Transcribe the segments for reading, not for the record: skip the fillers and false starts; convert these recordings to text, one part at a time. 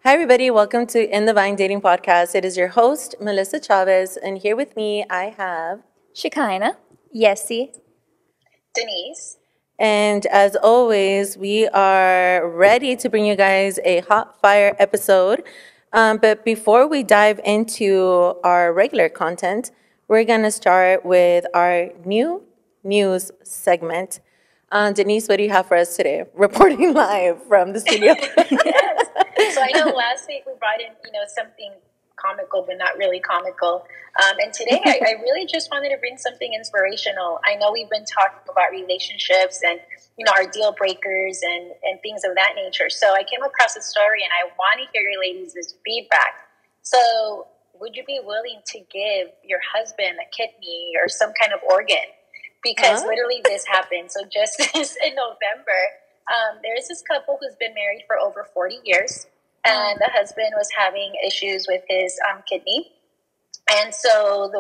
Hi, everybody. Welcome to In the Vine Dating Podcast. It is your host, Melissa Chavez, and here with me, I have Shekinah, Yesi, Denise. And as always, we are ready to bring you guys a hot fire episode. But before we dive into our regular content, we're going to start with our new news segment. Denise, what do you have for us today? Reporting live from the studio. Yes. So I know last week we brought in, something comical, but not really comical. And today I really just wanted to bring something inspirational. I know we've been talking about relationships and, our deal breakers and things of that nature. So I came across a story and I want to hear your ladies' feedback. So would you be willing to give your husband a kidney or some kind of organ? Because literally this happened. So just in November, there is this couple who's been married for over 40 years. And the husband was having issues with his kidney. And so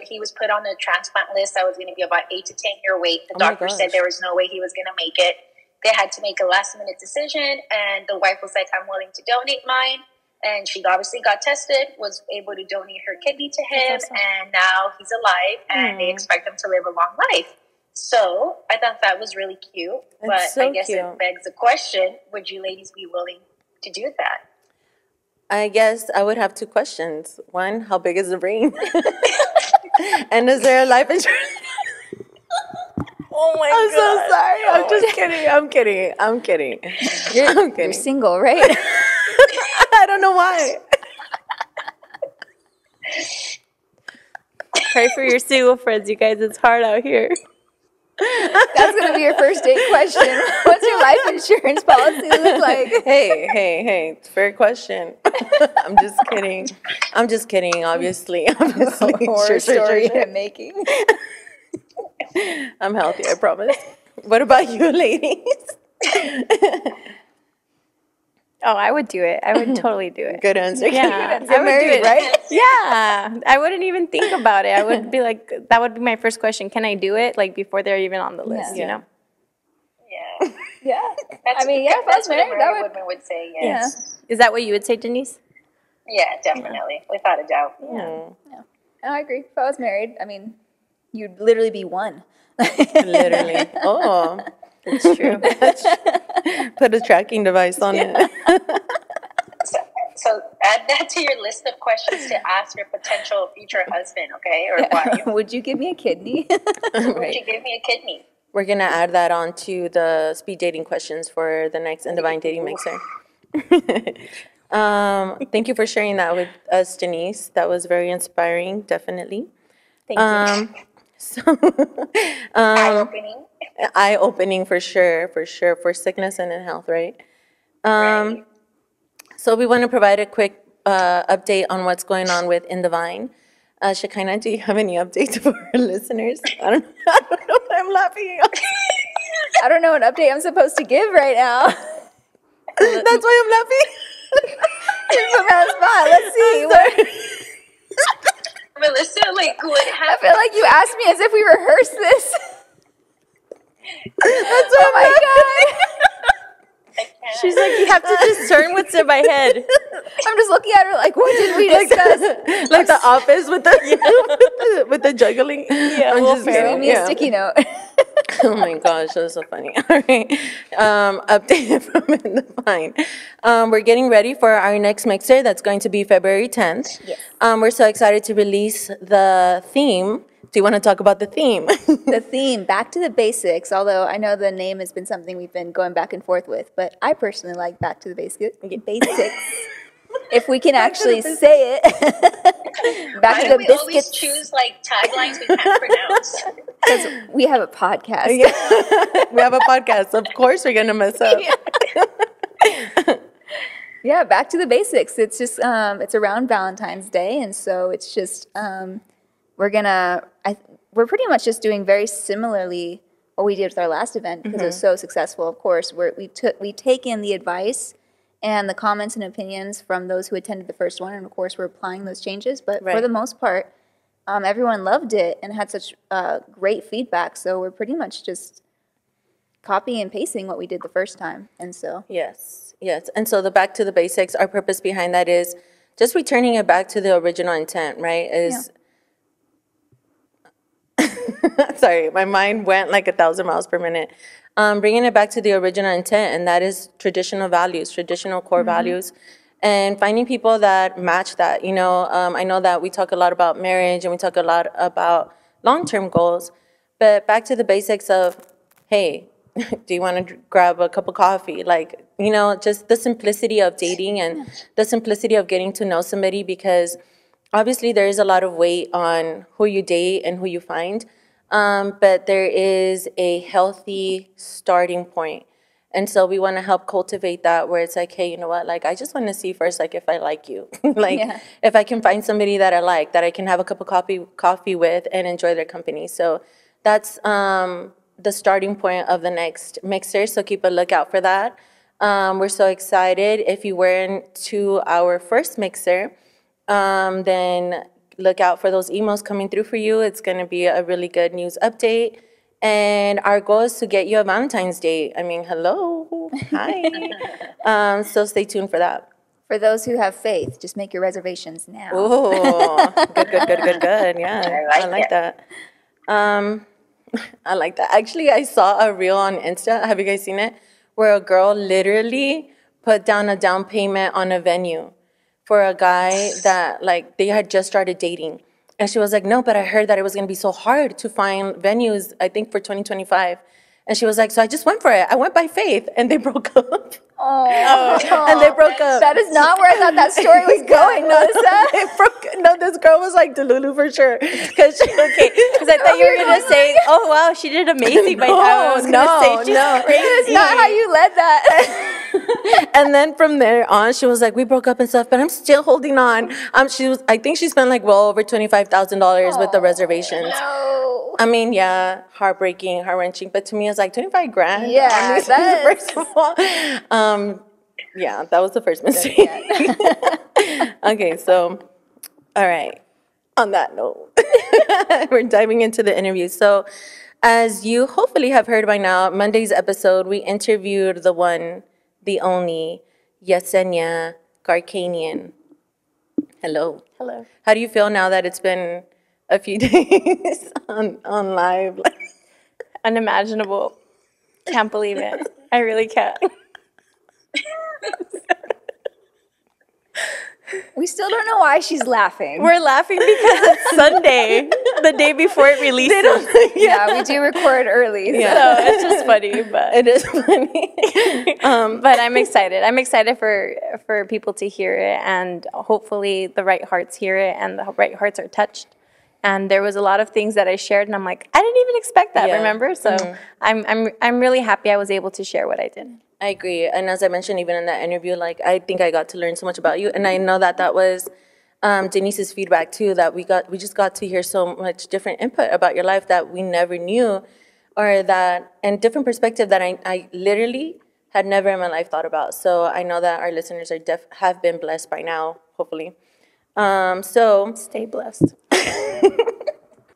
he was put on the transplant list that was going to be about 8 to 10 year wait. The doctor said there was no way he was going to make it. They had to make a last minute decision. And the wife was like, I'm willing to donate mine. And she obviously got tested, was able to donate her kidney to him. Awesome. And now he's alive and they expect him to live a long life. So I thought that was really cute. But I guess it begs the question, would you ladies be willing to do that? I guess I would have two questions. One, how big is the brain? And is there a life insurance? Oh my I'm God. so sorry. I'm just kidding. I'm kidding. You're single, right? I don't know why. Pray for your single friends, you guys. It's hard out here. That's going to be your first date question. What's your life insurance policy look like? Hey. Fair question. I'm just kidding, obviously. Horror story I'm making. I'm healthy, I promise. What about you, ladies? Oh, I would do it. I would totally do it. Good answer. Yeah, I would married, do it, right? Yeah, I wouldn't even think about it. I would be like, that would be my first question. Can I do it? Like before they're even on the list, Yeah. Yeah. If I was married, women would say yes. Yeah. Is that what you would say, Denise? Yeah, definitely, without a doubt. Yeah. I agree. If I was married, you'd literally be one. Literally. Oh, that's true. Put a tracking device on it. So add that to your list of questions to ask your potential future husband, okay? Or wife. Would you give me a kidney? Would you give me a kidney? We're going to add that on to the speed dating questions for the next In the Vine Dating Mixer. Thank you for sharing that with us, Denise. That was very inspiring, definitely. Thank you. Eye-opening. Eye-opening for sure, for sickness and in health, right? Right. So we want to provide a quick update on what's going on with In the Vine. Shekinah, do you have any updates for our listeners? I don't know what I'm laughing at. I don't know what update I'm supposed to give right now. That's why I'm laughing. Just put me on the spot. Let's see. Melissa, what happened? I feel like you asked me as if we rehearsed this. That's oh my God. She's like, you have to discern what's in my head. I'm just looking at her like, what did we discuss? Like the Office with the with the juggling. Yeah, I'm just give me a sticky note. Oh my gosh, that's so funny. All right, updated from In the Vine. We're getting ready for our next mixer. That's going to be February 10th. Yes. We're so excited to release the theme. Do you want to talk about the theme? The theme, back to the basics, although I know the name has been something we've been going back and forth with, but I personally like back to the basics. If we can actually say it. Back to the we biscuits. Always choose taglines we can't pronounce? Because we have a podcast. Yeah. We have a podcast. Of course we're going to mess up. Yeah, back to the basics. It's just, it's around Valentine's Day, and so it's just, we're pretty much just doing very similarly what we did with our last event because it was so successful. Of course, we take in the advice and the comments and opinions from those who attended the first one, and of course we're applying those changes. But for the most part, everyone loved it and had such great feedback. So we're pretty much just copy and pasting what we did the first time. And so, Yes, yes. And so the back to the basics, our purpose behind that is just returning it back to the original intent, right? Is sorry, my mind went like 1,000 miles per minute. Bringing it back to the original intent, and that is traditional values, traditional core values, and finding people that match that. You know, I know that we talk a lot about marriage and we talk a lot about long-term goals, but back to the basics of, hey, do you want to grab a cup of coffee? Like, you know, just the simplicity of dating and the simplicity of getting to know somebody, because obviously there is a lot of weight on who you date and who you find. But there is a healthy starting point. And so we want to help cultivate that, where it's like, hey, you know what, like, I just want to see first, like, if I like you. Like, if I can find somebody that I like, that I can have a cup of coffee with and enjoy their company. So that's the starting point of the next mixer. So keep a lookout for that. We're so excited. If you weren't to our first mixer, then look out for those emails coming through for you. It's going to be a really good news update. And our goal is to get you a Valentine's Day. I mean, hello. Hi. So stay tuned for that. for those who have faith, just make your reservations now. Oh, good. Yeah, I like that. I like that. Actually, I saw a reel on Insta. Have you guys seen it? Where a girl literally put down a down payment on a venue for a guy that, like, they had just started dating. And she was like, no, but I heard that it was going to be so hard to find venues, I think, for 2025. And she was like, so I just went for it. I went by faith. And they broke up. And they broke up. That is not where I thought that story was going, Melissa. No, this girl was like Delulu for sure. Because I thought you were going to say, oh, wow, she did amazing by now. I was going to say, she's crazy. That's not how you led that. And then from there on, she was like, we broke up and stuff, but I'm still holding on. I think she spent like well over $25,000 with the reservations. No. I mean, yeah, heartbreaking, heart-wrenching, but to me, it's like 25 grand. Yeah, I mean, that's... first of all, yeah, that was the first mistake. Okay, so, all right. On that note, we're diving into the interview. So, as you hopefully have heard by now, Monday's episode, we interviewed the one, the only, Yesenia Garkanian. Hello. Hello. How do you feel now that it's been a few days on live? Unimaginable. Can't believe it. I really can't. We still don't know why she's laughing. We're laughing because it's Sunday, the day before it releases. Yeah, we do record early. Yeah. So it's just funny, but It is funny. but I'm excited. I'm excited for people to hear it, and hopefully the right hearts hear it, and the right hearts are touched. And there was a lot of things that I shared, and I'm like, I didn't even expect that. Yeah. Remember? So I'm really happy I was able to share what I did. I agree. And as I mentioned, even in that interview, like, I think I got to learn so much about you. And I know that was Denise's feedback too, that we just got to hear so much different input about your life that we never knew, or that, and different perspective that I literally had never in my life thought about. So I know that our listeners have been blessed by now, hopefully. So Stay blessed.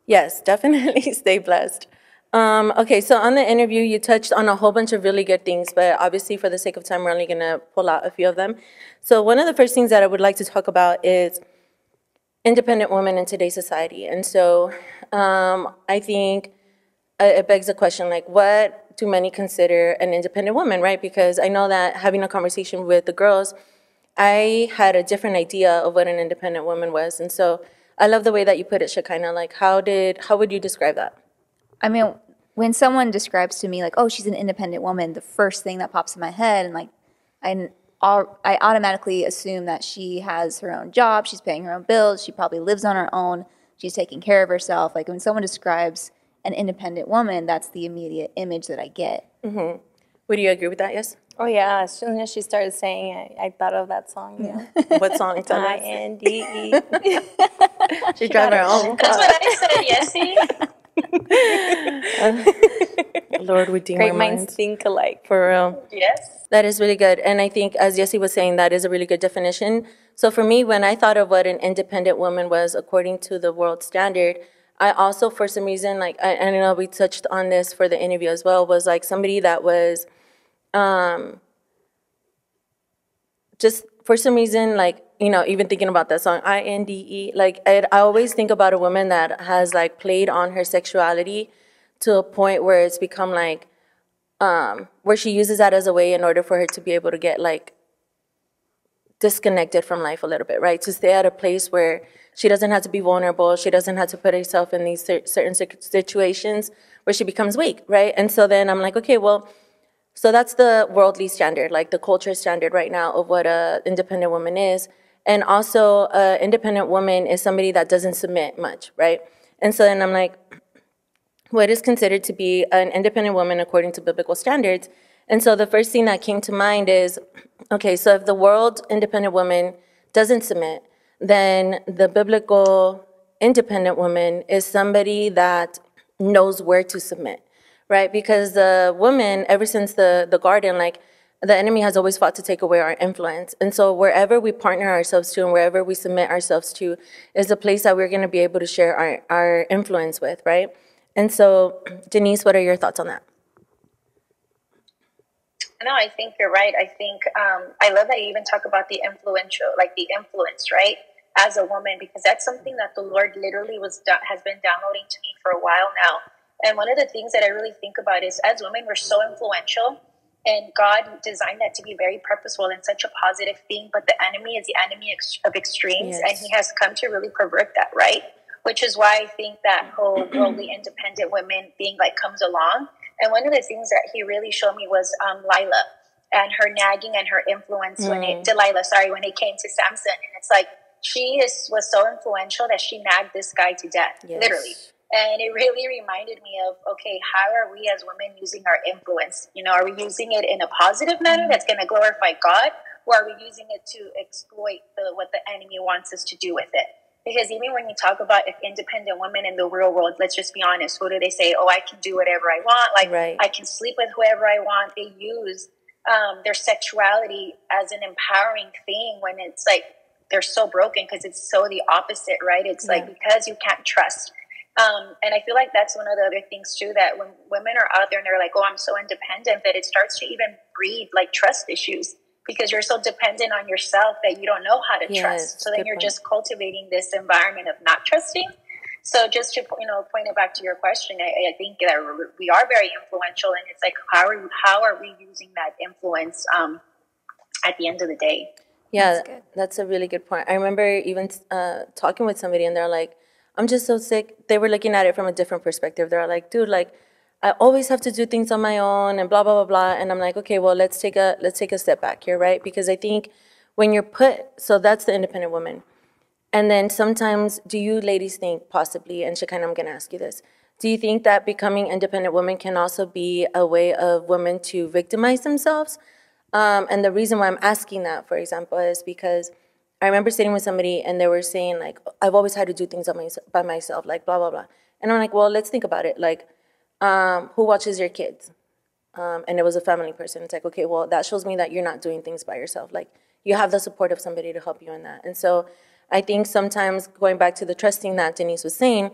yes, definitely stay blessed. Okay, so on the interview, you touched on a whole bunch of really good things, but obviously for the sake of time, we're only going to pull out a few of them. So one of the first things that I would like to talk about is independent women in today's society. And so I think it begs the question, like, what do many consider an independent woman, right? Because I know that having a conversation with the girls, I had a different idea of what an independent woman was. And so I love the way that you put it, Shekinah. Like, how would you describe that? I mean, when someone describes to me like, oh, she's an independent woman, the first thing that pops in my head, and like, I automatically assume that she has her own job, she's paying her own bills, she probably lives on her own, she's taking care of herself. Like, when someone describes an independent woman, that's the immediate image that I get. Mm-hmm. Would you agree with that, yes? Oh yeah, as soon as she started saying it, I thought of that song. Yeah. What song? Tell us. INDE. She drive her own That's car. what I said, Yesi. Lord, redeem Great our minds minds. think alike. For real. Yes. That is really good. And I think, as Yesi was saying, that is a really good definition. So for me, when I thought of what an independent woman was according to the world standard, I also, for some reason, like, I know we touched on this for the interview as well, was like somebody that was just for some reason, like, you know, even thinking about that song, INDE, like, I always think about a woman that has, like, played on her sexuality to a point where it's become, like, where she uses that as a way in order for her to be able to get, like, disconnected from life a little bit, right? To stay at a place where she doesn't have to be vulnerable, she doesn't have to put herself in these certain situations where she becomes weak, right? And so then I'm like, okay, well, so that's the worldly standard, like the culture standard right now of what a independent woman is. And also, a independent woman is somebody that doesn't submit much, right? And so then I'm like, what is considered to be an independent woman according to biblical standards? And so the first thing that came to mind is, okay, so if the world independent woman doesn't submit, then the biblical independent woman is somebody that knows where to submit, right? Because the woman, ever since the garden, like, the enemy has always fought to take away our influence. And so wherever we partner ourselves to and wherever we submit ourselves to is the place that we're going to be able to share our influence with, right? And so, Denise, what are your thoughts on that? No, I think you're right. I think I love that you even talk about the influential, like the influence, right? As a woman, because that's something that the Lord literally has been downloading to me for a while now. And one of the things that I really think about is, as women, we're so influential, and God designed that to be very purposeful and such a positive thing. But the enemy is the enemy of extremes, Yes. and he has come to really pervert that, right? Which is why I think that whole worldly independent women thing like comes along. And one of the things that he really showed me was Lila and her nagging and her influence when it came to Samson. And it's like was so influential that she nagged this guy to death, Yes. literally. And it really reminded me of, okay, how are we as women using our influence? You know, are we using it in a positive manner that's going to glorify God, or are we using it to exploit what the enemy wants us to do with it? Because even when you talk about independent women in the real world, let's just be honest, who do they say, oh, I can do whatever I want, like, right. I can sleep with whoever I want. They use their sexuality as an empowering thing when it's like they're so broken, because it's so the opposite, right? It's like, because you can't trust. And I feel like that's one of the other things too, that when women are out there and they're like, oh, I'm so independent, that it starts to even breed like trust issues, because you're so dependent on yourself that you don't know how to trust. So then you're just cultivating this environment of not trusting. So just to, point it back to your question, I think that we are very influential, and it's like, how are we using that influence at the end of the day? Yeah, that's a really good point. I remember even talking with somebody, and they're like, I'm just so sick. They were looking at it from a different perspective. They're like, dude, like, I always have to do things on my own and blah, blah, blah, blah. And I'm like, okay, well, let's take a step back here, right? Because I think when you're so that's the independent woman. And then sometimes, do you ladies think possibly, and Shekinah, I'm going to ask you this, do you think that becoming independent women can also be a way of women to victimize themselves? And the reason why I'm asking that, for example, is because I remember sitting with somebody and they were saying, like, I've always had to do things by myself, like, blah, blah, blah. And I'm like, well, let's think about it. Like, who watches your kids? And it was a family person. It's like, okay, well, that shows me that you're not doing things by yourself. Like, you have the support of somebody to help you in that. And so I think sometimes, going back to the trusting that Denise was saying,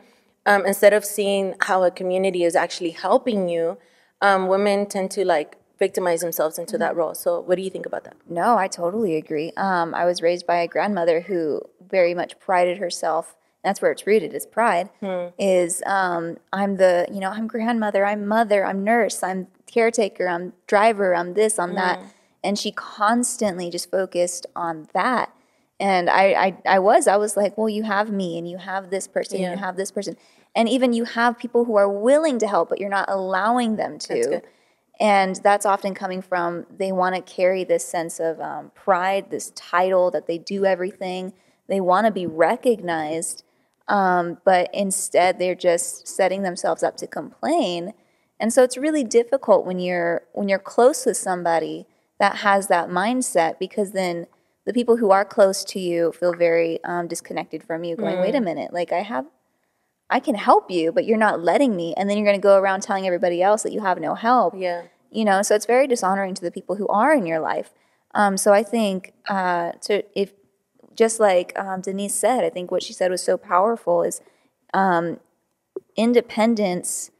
instead of seeing how a community is actually helping you, women tend to, like, victimize themselves into that role. So what do you think about that? No, I totally agree. I was raised by a grandmother who very much prided herself. That's where it's rooted, is pride. Is I'm grandmother, I'm mother, I'm nurse, I'm caretaker, I'm driver, I'm this, I'm that. And she constantly just focused on that. And I was like, well, you have me, and you have this person, and you have this person. And even you have people who are willing to help, but you're not allowing them to. That's good. And that's often coming from, they want to carry this sense of pride, this title that they do everything. They want to be recognized, but instead they're just setting themselves up to complain. And so it's really difficult when you're close with somebody that has that mindset, because then the people who are close to you feel very disconnected from you, going, wait a minute, like I can help you, but you're not letting me. And then you're going to go around telling everybody else that you have no help. Yeah. So it's very dishonoring to the people who are in your life. So I think just like Denise said, I think what she said was so powerful is independence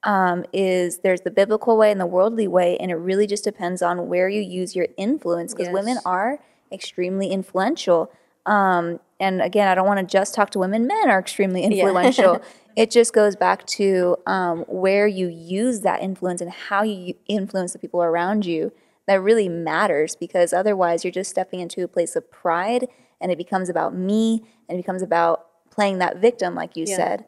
there's the biblical way and the worldly way, and it really just depends on where you use your influence, because women are extremely influential. And again, I don't want to just talk to women. Men are extremely influential. It just goes back to where you use that influence and how you influence the people around you. That really matters, because otherwise you're just stepping into a place of pride, and it becomes about me, and it becomes about playing that victim, like you said.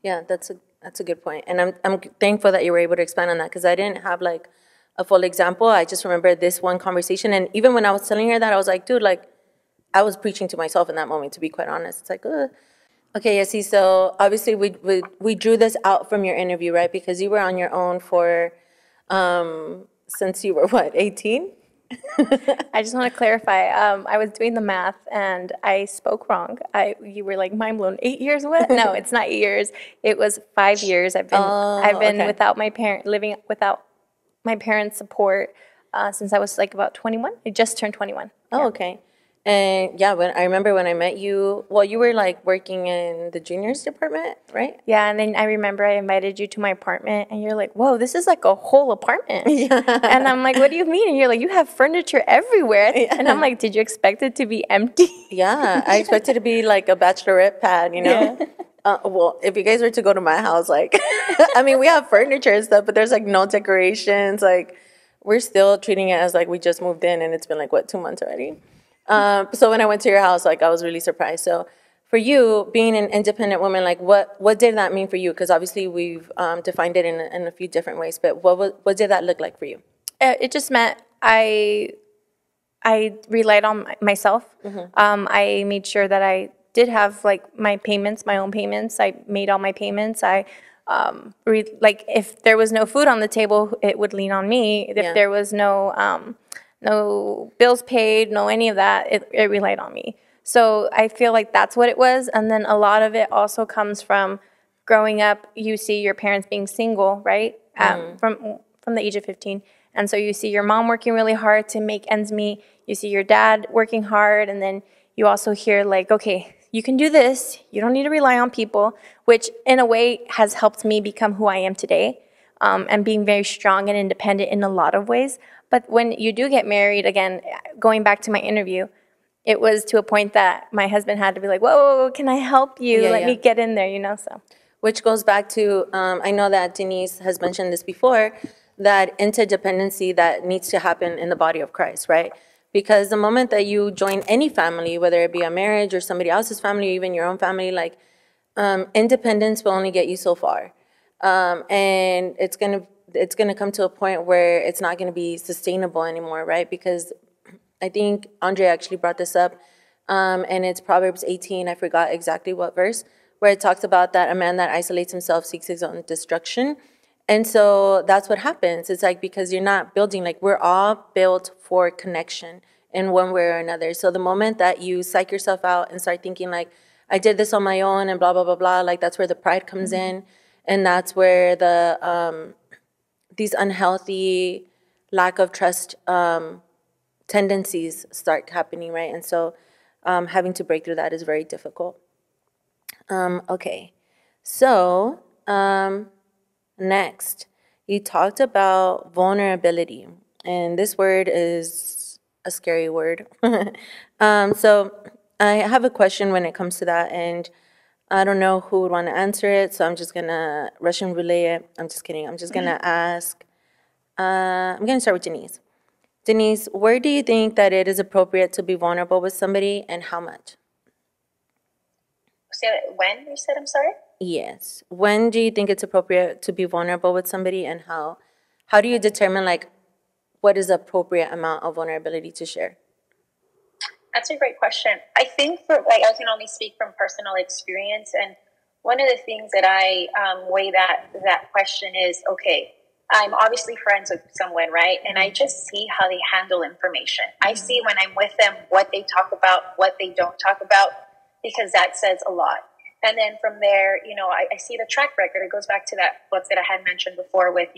Yeah, that's a good point. And I'm thankful that you were able to expand on that, because I didn't have like a full example. I just remember this one conversation. And even when I was telling her that, I was like, dude, like, I was preaching to myself in that moment, to be quite honest. It's like, ugh. Okay, Yesi, so obviously we drew this out from your interview, right? Because you were on your own for, since you were what, 18? I just want to clarify. I was doing the math and I spoke wrong. You were like mind blown. 8 years? What? No, it's not 8 years. It was 5 years. I've been without my living without my parents' support since I was like about 21. I just turned 21. Oh, okay. And yeah, when I remember when I met you, well, you were like working in the juniors department, right? Yeah, and then I remember I invited you to my apartment, and you're like, "Whoa, this is like a whole apartment." Yeah. And I'm like, "What do you mean?" And you're like, "You have furniture everywhere." Yeah. And I'm like, "Did you expect it to be empty?" Yeah, I expected to be like a bachelorette pad, you know? Yeah. Well, if you guys were to go to my house, like, I mean, we have furniture and stuff, but there's like no decorations. Like, we're still treating it as like we just moved in, and it's been like, what, 2 months already? So when I went to your house, like, I was really surprised. So for you, being an independent woman, like, what did that mean for you? Because obviously we've defined it in a few different ways, but what did that look like for you? It just meant I relied on myself. Mm-hmm. I made sure that I did have like my payments, my own payments. I made all my payments. Like if there was no food on the table, it would lean on me. If there was no bills paid, no any of that, it relied on me. So I feel like that's what it was. And then a lot of it also comes from growing up. You see your parents being single, right? From the age of 15. And so you see your mom working really hard to make ends meet. You see your dad working hard. And then you also hear like, okay, you can do this. You don't need to rely on people, which in a way has helped me become who I am today, and being very strong and independent in a lot of ways. But when you do get married, again, going back to my interview, it was to a point that my husband had to be like, whoa, can I help you? Let me get in there, you know, so. Which goes back to, I know that Denise has mentioned this before, that interdependency that needs to happen in the body of Christ, right? Because the moment that you join any family, whether it be a marriage or somebody else's family or even your own family, like, independence will only get you so far. And it's gonna come to a point where it's not gonna be sustainable anymore, right? Because I think Andre actually brought this up, and it's Proverbs 18, I forgot exactly what verse, where it talks about that a man that isolates himself seeks his own destruction. And so that's what happens. It's like, because you're not building, like, we're all built for connection in one way or another. So the moment that you psych yourself out and start thinking like, I did this on my own and blah, blah, blah, blah, like, that's where the pride comes in. And that's where the these unhealthy lack of trust tendencies start happening, right? And so having to break through that is very difficult. Okay, so next, you talked about vulnerability, and this word is a scary word. So I have a question when it comes to that, and I don't know who would want to answer it, so I'm just gonna Russian roulette it. I'm just kidding. I'm just gonna ask. I'm gonna start with Denise. Denise, where do you think that it is appropriate to be vulnerable with somebody, and how much? So when you said, I'm sorry? Yes. When do you think it's appropriate to be vulnerable with somebody, and how? How do you determine like what is the appropriate amount of vulnerability to share? That's a great question. I think I can only speak from personal experience, and one of the things that I weigh that question is, okay, I'm obviously friends with someone, right? And I just see how they handle information. I see when I'm with them what they talk about, what they don't talk about, because that says a lot. And then from there, I see the track record. It goes back to that book that I had mentioned before with,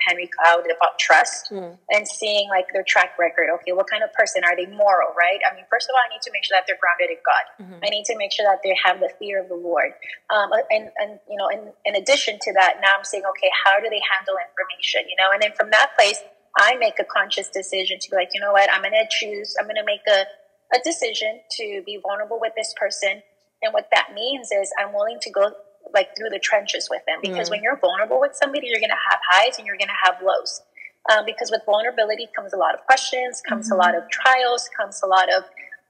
Henry Cloud about trust and seeing like their track record. Okay, what kind of person are they? Moral, right? I mean, first of all, I need to make sure that they're grounded in God. I need to make sure that they have the fear of the Lord. In addition to that, now I'm saying, okay, how do they handle information? And then from that place, I make a conscious decision to be like, you know what, I'm going to make a decision to be vulnerable with this person. And what that means is I'm willing to go like through the trenches with them, because when you're vulnerable with somebody, you're going to have highs and you're going to have lows. Because with vulnerability comes a lot of questions, comes a lot of trials, comes a lot of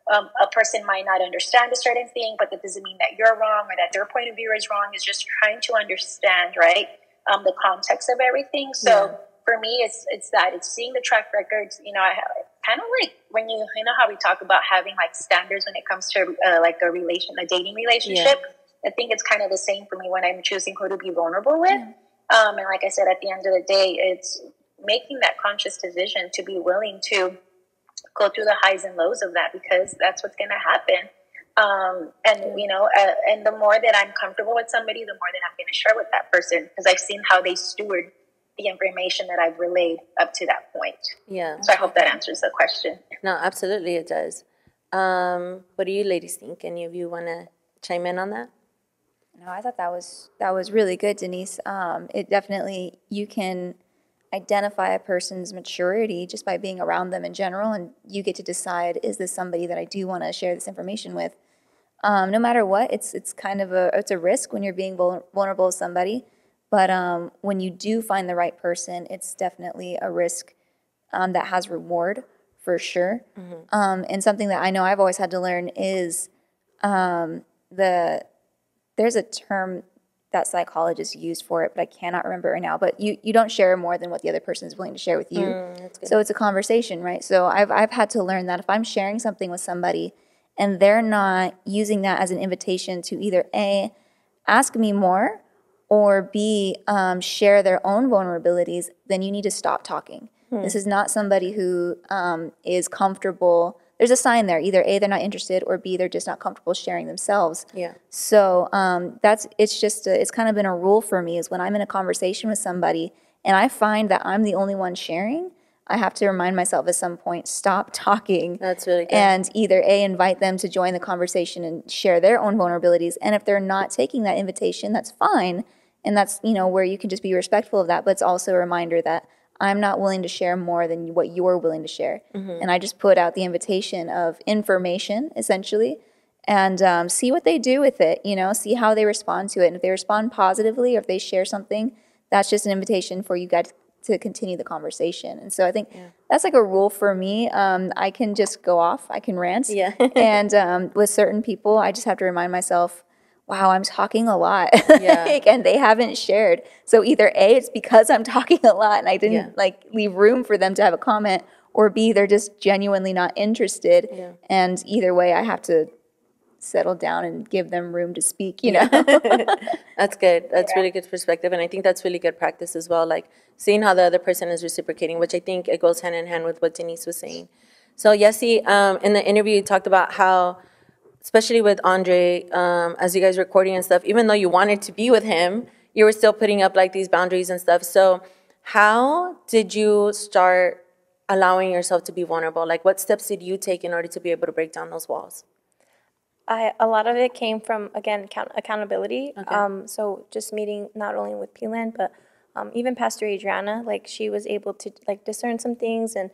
a person might not understand a certain thing, but that doesn't mean that you're wrong or that their point of view is wrong. It's just trying to understand, right, the context of everything. So for me, it's seeing the track records. I kind of like when you know how we talk about having like standards when it comes to like a dating relationship. I think it's kind of the same for me when I'm choosing who to be vulnerable with. And like I said, at the end of the day, it's making that conscious decision to be willing to go through the highs and lows of that, because that's what's going to happen. And the more that I'm comfortable with somebody, the more that I'm going to share with that person, because I've seen how they steward the information that I've relayed up to that point. Yeah. So I hope that answers the question. No, absolutely it does. What do you ladies think? Any of you want to chime in on that? No, I thought that was really good, Denise. It definitely, you can identify a person's maturity just by being around them in general, and you get to decide, is this somebody that I do want to share this information with? No matter what, it's kind of it's a risk when you're being vulnerable with somebody. But when you do find the right person, it's definitely a risk that has reward for sure. And something that I know I've always had to learn is there's a term that psychologists use for it, but I cannot remember right now. But you don't share more than what the other person is willing to share with you. So it's a conversation, right? So I've had to learn that if I'm sharing something with somebody and they're not using that as an invitation to either A, ask me more, or B, share their own vulnerabilities, then you need to stop talking. This is not somebody who is comfortable. There's a sign there. Either A, they're not interested, or B, they're just not comfortable sharing themselves. Yeah. So it's kind of been a rule for me, is when I'm in a conversation with somebody and I find that I'm the only one sharing, I have to remind myself at some point, stop talking. That's really good. And either A, invite them to join the conversation and share their own vulnerabilities. And if they're not taking that invitation, that's fine. And that's, where you can just be respectful of that. But it's also a reminder that I'm not willing to share more than what you're willing to share. And I just put out the invitation of information, essentially, and see what they do with it, see how they respond to it. And if they respond positively, or if they share something, that's just an invitation for you guys to continue the conversation. And so I think that's like a rule for me. I can just go off. I can rant. Yeah. And with certain people, I just have to remind myself, wow, I'm talking a lot. Yeah. And they haven't shared. So either A, it's because I'm talking a lot and I didn't leave room for them to have a comment, or B, they're just genuinely not interested. Yeah. And either way, I have to settle down and give them room to speak, know? That's good. That's really good perspective. And I think that's really good practice as well, like seeing how the other person is reciprocating, which I think it goes hand in hand with what Denise was saying. So Yesi, in the interview, you talked about how, especially with Andre, as you guys were recording and stuff, even though you wanted to be with him, you were still putting up like these boundaries and stuff. So how did you start allowing yourself to be vulnerable? Like, what steps did you take in order to be able to break down those walls? A lot of it came from, again, accountability. Okay. So just meeting not only with P-Land, but even Pastor Adriana, like she was able to like discern some things and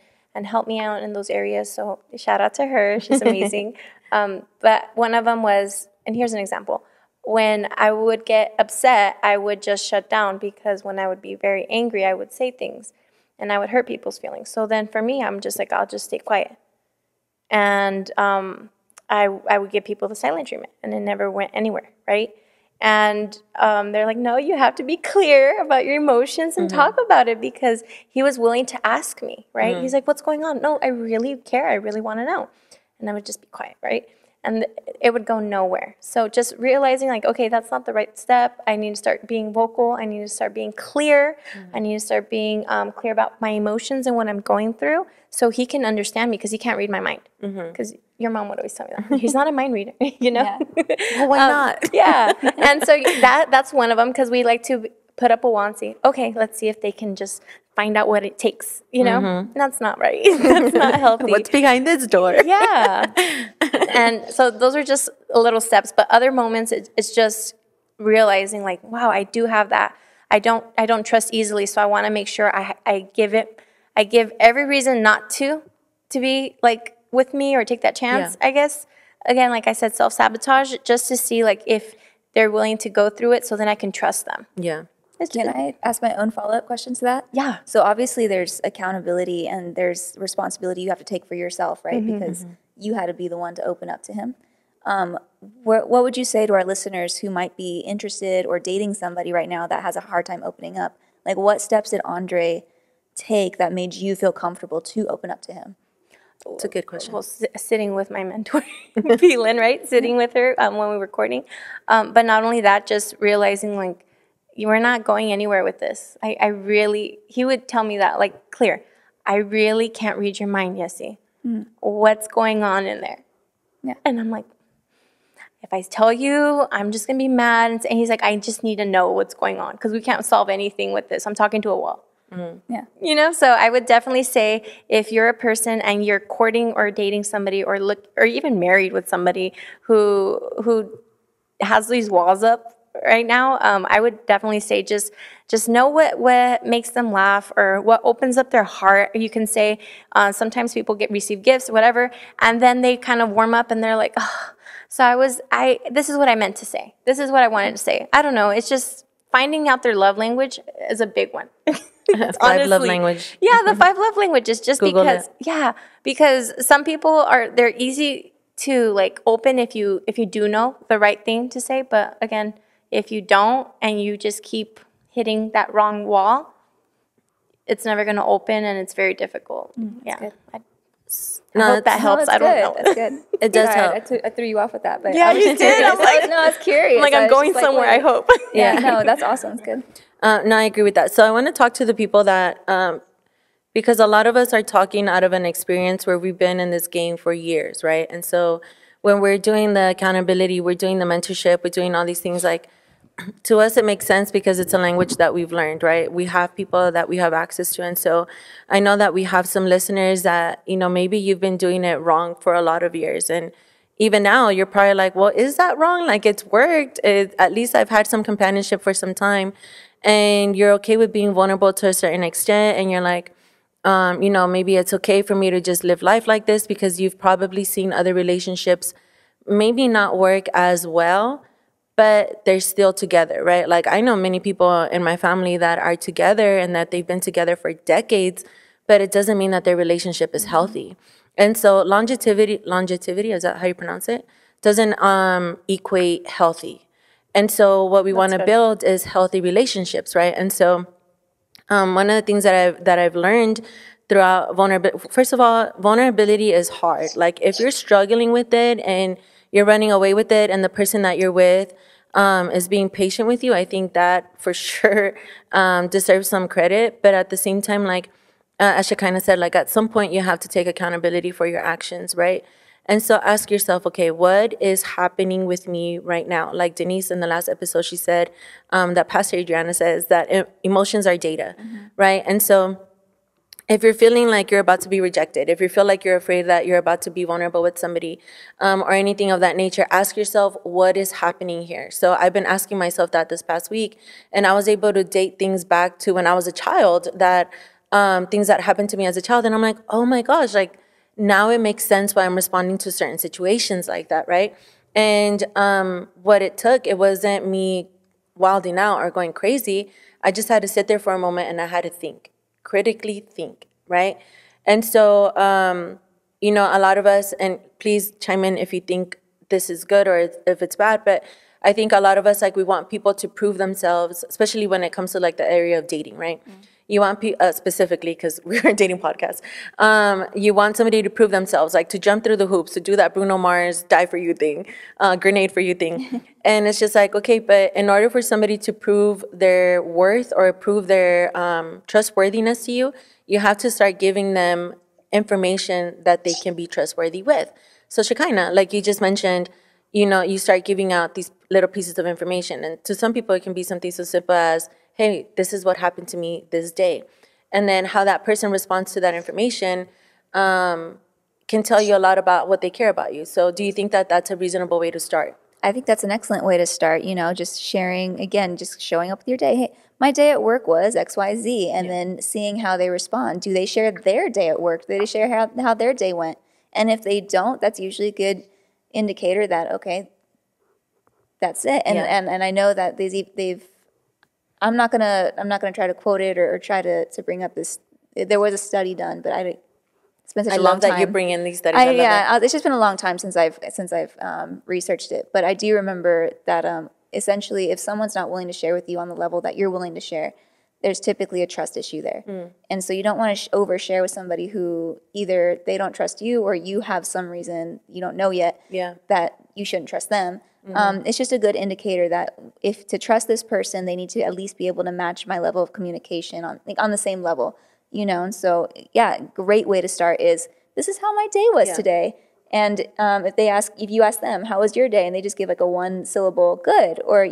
help me out in those areas. So shout out to her. She's amazing. But one of them was, and here's an example. When I would get upset, I would just shut down, because when I would be very angry, I would say things and I would hurt people's feelings. So then for me, I'm just like, I'll just stay quiet. And I would give people the silent treatment, and it never went anywhere, right? And they're like, no, you have to be clear about your emotions and talk about it, because he was willing to ask me, right? He's like, what's going on? No, I really care. I really want to know. And I would just be quiet, right? and it would go nowhere. So just realizing like, okay, that's not the right step. I need to start being vocal. I need to start being clear. I need to start being clear about my emotions and what I'm going through, so he can understand me, because he can't read my mind. Because your mom would always tell me that. He's not a mind reader, you know? Yeah. Well, why not? Yeah. And so that's one of them, because we like to put up a wall and see, okay, let's see if they can just find out what it takes, you know? That's not right. That's not healthy. What's behind this door? Yeah. And so those are just little steps. But other moments, it's just realizing like, wow, I do have that. I don't trust easily. So I want to make sure I give every reason not to be like with me or take that chance, I guess. Again, like I said, self-sabotage, just to see like if they're willing to go through it, so then I can trust them. Yeah. Can I ask my own follow-up question to that? Yeah. So obviously there's accountability and there's responsibility you have to take for yourself, right? Because you had to be the one to open up to him. What would you say to our listeners who might be interested or dating somebody right now that has a hard time opening up? Like, what steps did Andre take that made you feel comfortable to open up to him? It's a good question. Well, sitting with my mentor, Peelin, right? Sitting with her when we were recording. But not only that, just realizing like, you are not going anywhere with this. He would tell me that like clear. I really can't read your mind, Yesi. What's going on in there? Yeah. And I'm like, if I tell you, I'm just going to be mad. And he's like, I just need to know what's going on, because we can't solve anything with this. I'm talking to a wall. Yeah. You know, so I would definitely say if you're a person and you're courting or dating somebody or even married with somebody who has these walls up right now, I would definitely say just know what makes them laugh or what opens up their heart. You can say sometimes people receive gifts, whatever, and then they kind of warm up and they're like, oh, so this is what I meant to say. This is what I wanted to say. I don't know. It's just finding out their love language is a big one. Five love language. Yeah, the 5 love languages. Just Google because, because some people they're easy to like open if you do know the right thing to say. But again, if you don't and you just keep hitting that wrong wall, it's never going to open and it's very difficult. Yeah. I hope that helps. I don't know. That's good. It does help. I threw you off with that, but Yeah, I was you did. I was like, no, I was curious. I'm like, I'm going somewhere, I hope. Yeah, no, that's awesome. It's good. No, I agree with that. So I want to talk to the people that, because a lot of us are talking out of an experience where we've been in this game for years, right? And so when we're doing the accountability, we're doing the mentorship, we're doing all these things, like, to us it makes sense because it's a language that we've learned, right? We have people that we have access to. And so I know that we have some listeners that, maybe you've been doing it wrong for a lot of years. And even now you're probably like, well, is that wrong? Like, it's worked. At least I've had some companionship for some time. And you're okay with being vulnerable to a certain extent. And you're like, maybe it's okay for me to just live life like this, because you've probably seen other relationships maybe not work as well, but they're still together, right? Like, I know many people in my family that are together and that they've been together for decades, but it doesn't mean that their relationship is healthy. And so longevity, is that how you pronounce it? Doesn't equate healthy. And so what we want to build is healthy relationships, right? And so one of the things that I've learned throughout vulnerability, first of all, vulnerability is hard. Like, if you're struggling with it and you're running away with it and the person that you're with is being patient with you, I think that for sure deserves some credit. But at the same time, like Asha kind of said, like, at some point you have to take accountability for your actions, right? And so ask yourself, okay, what is happening with me right now? Like Denise in the last episode, she said that Pastor Adriana says that emotions are data, right? And so if you're feeling like you're about to be rejected, if you feel like you're afraid that you're about to be vulnerable with somebody or anything of that nature, ask yourself, what is happening here? So I've been asking myself that this past week, and I was able to date things back to when I was a child, that things that happened to me as a child. And I'm like, oh my gosh, like, now it makes sense why I'm responding to certain situations like that, right? And what it took, it wasn't me wilding out or going crazy. I just had to sit there for a moment and I had to think, critically think, right? And so, a lot of us, and please chime in if you think this is good or if it's bad, but I think a lot of us, like, we want people to prove themselves, especially when it comes to like the area of dating, right? You want specifically because we're a dating podcast. You want somebody to prove themselves, like to jump through the hoops, to do that Bruno Mars die for you thing, grenade for you thing. And it's just like, okay, but in order for somebody to prove their worth or prove their trustworthiness to you, you have to start giving them information that they can be trustworthy with. So Shekinah, like you just mentioned, you start giving out these little pieces of information. And to some people, it can be something so simple as, hey, this is what happened to me this day. And then how that person responds to that information can tell you a lot about what they care about you. So do you think that that's a reasonable way to start? I think that's an excellent way to start, just sharing, again, just showing up with your day. Hey, my day at work was XYZ, and then seeing how they respond. Do they share their day at work? Do they share how their day went? And if they don't, that's usually a good indicator that, okay, that's it. And I know that they've I'm not gonna try to quote it or try to bring up this. There was a study done, but it's been such a long time. I love that you bring in these studies. It's just been a long time since I've researched it. But I do remember that essentially, if someone's not willing to share with you on the level that you're willing to share, there's typically a trust issue there. And so you don't want to overshare with somebody who either they don't trust you or you have some reason you don't know yet that you shouldn't trust them. It's just a good indicator that if to trust this person, they need to at least be able to match my level of communication on the same level, And so, great way to start is, this is how my day was today. And if you ask them, how was your day? And they just give like a one syllable, good, or,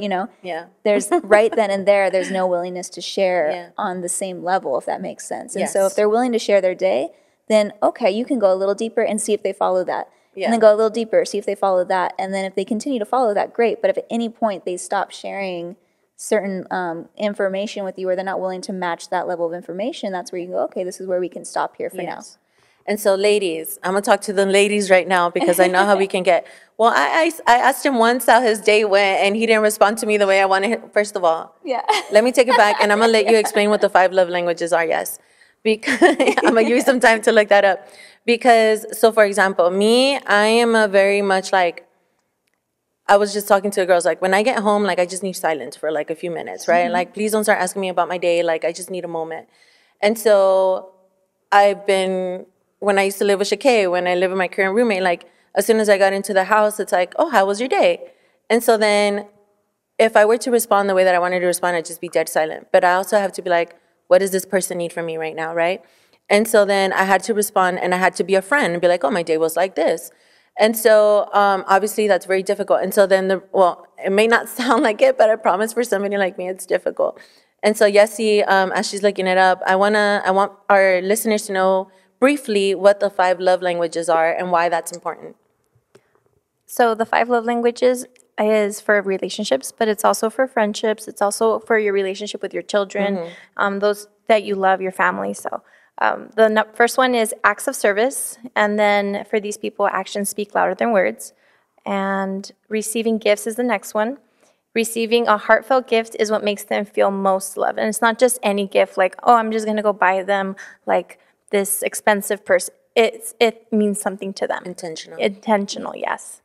there's right then and there's no willingness to share on the same level, if that makes sense. And so if they're willing to share their day, then, okay, you can go a little deeper and see if they follow that. And then go a little deeper, see if they follow that. And then if they continue to follow that, great. But if at any point they stop sharing certain information with you, or they're not willing to match that level of information, that's where you go, okay, this is where we can stop here for now. And so ladies, I'm going to talk to the ladies right now because I know how we can get. Well, I asked him once how his day went, and he didn't respond to me the way I wanted. First of all, let me take it back, and I'm going to let you explain what the 5 love languages are, yes. Because I'm going to give you some time to look that up. Because, so for example, I am a very much like, I was just talking to the girls, like when I get home, like I just need silence for like a few minutes, right? Like, please don't start asking me about my day. Like, I just need a moment. And so when I used to live with Shakay, when I live with my current roommate, like as soon as I got into the house, it's like, oh, how was your day? And so then if I were to respond the way that I wanted to respond, I'd just be dead silent. But I also have to be like, what does this person need from me right now, right? And so then I had to respond, and I had to be a friend and be like, oh, my day was like this. And so obviously that's very difficult. And so then, it may not sound like it, but I promise for somebody like me, it's difficult. And so Yesi, as she's looking it up, I want our listeners to know briefly what the 5 love languages are and why that's important. So the 5 love languages is for relationships, but it's also for friendships. It's also for your relationship with your children, those that you love, your family. So the first one is acts of service. And then for these people, actions speak louder than words. And receiving gifts is the next one. Receiving a heartfelt gift is what makes them feel most loved. And it's not just any gift like, oh, I'm just going to go buy them like this expensive purse. It means something to them. Intentional, yes.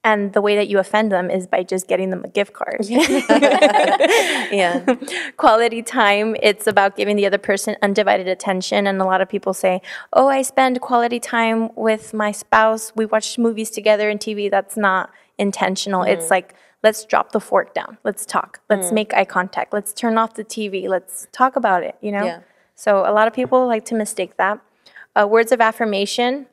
And the way that you offend them is by just getting them a gift card. Quality time, it's about giving the other person undivided attention. And a lot of people say, oh, I spend quality time with my spouse. We watch movies together and TV. That's not intentional. It's like, let's drop the fork down. Let's talk. Let's make eye contact. Let's turn off the TV. Let's talk about it, So a lot of people like to mistake that. Words of affirmation,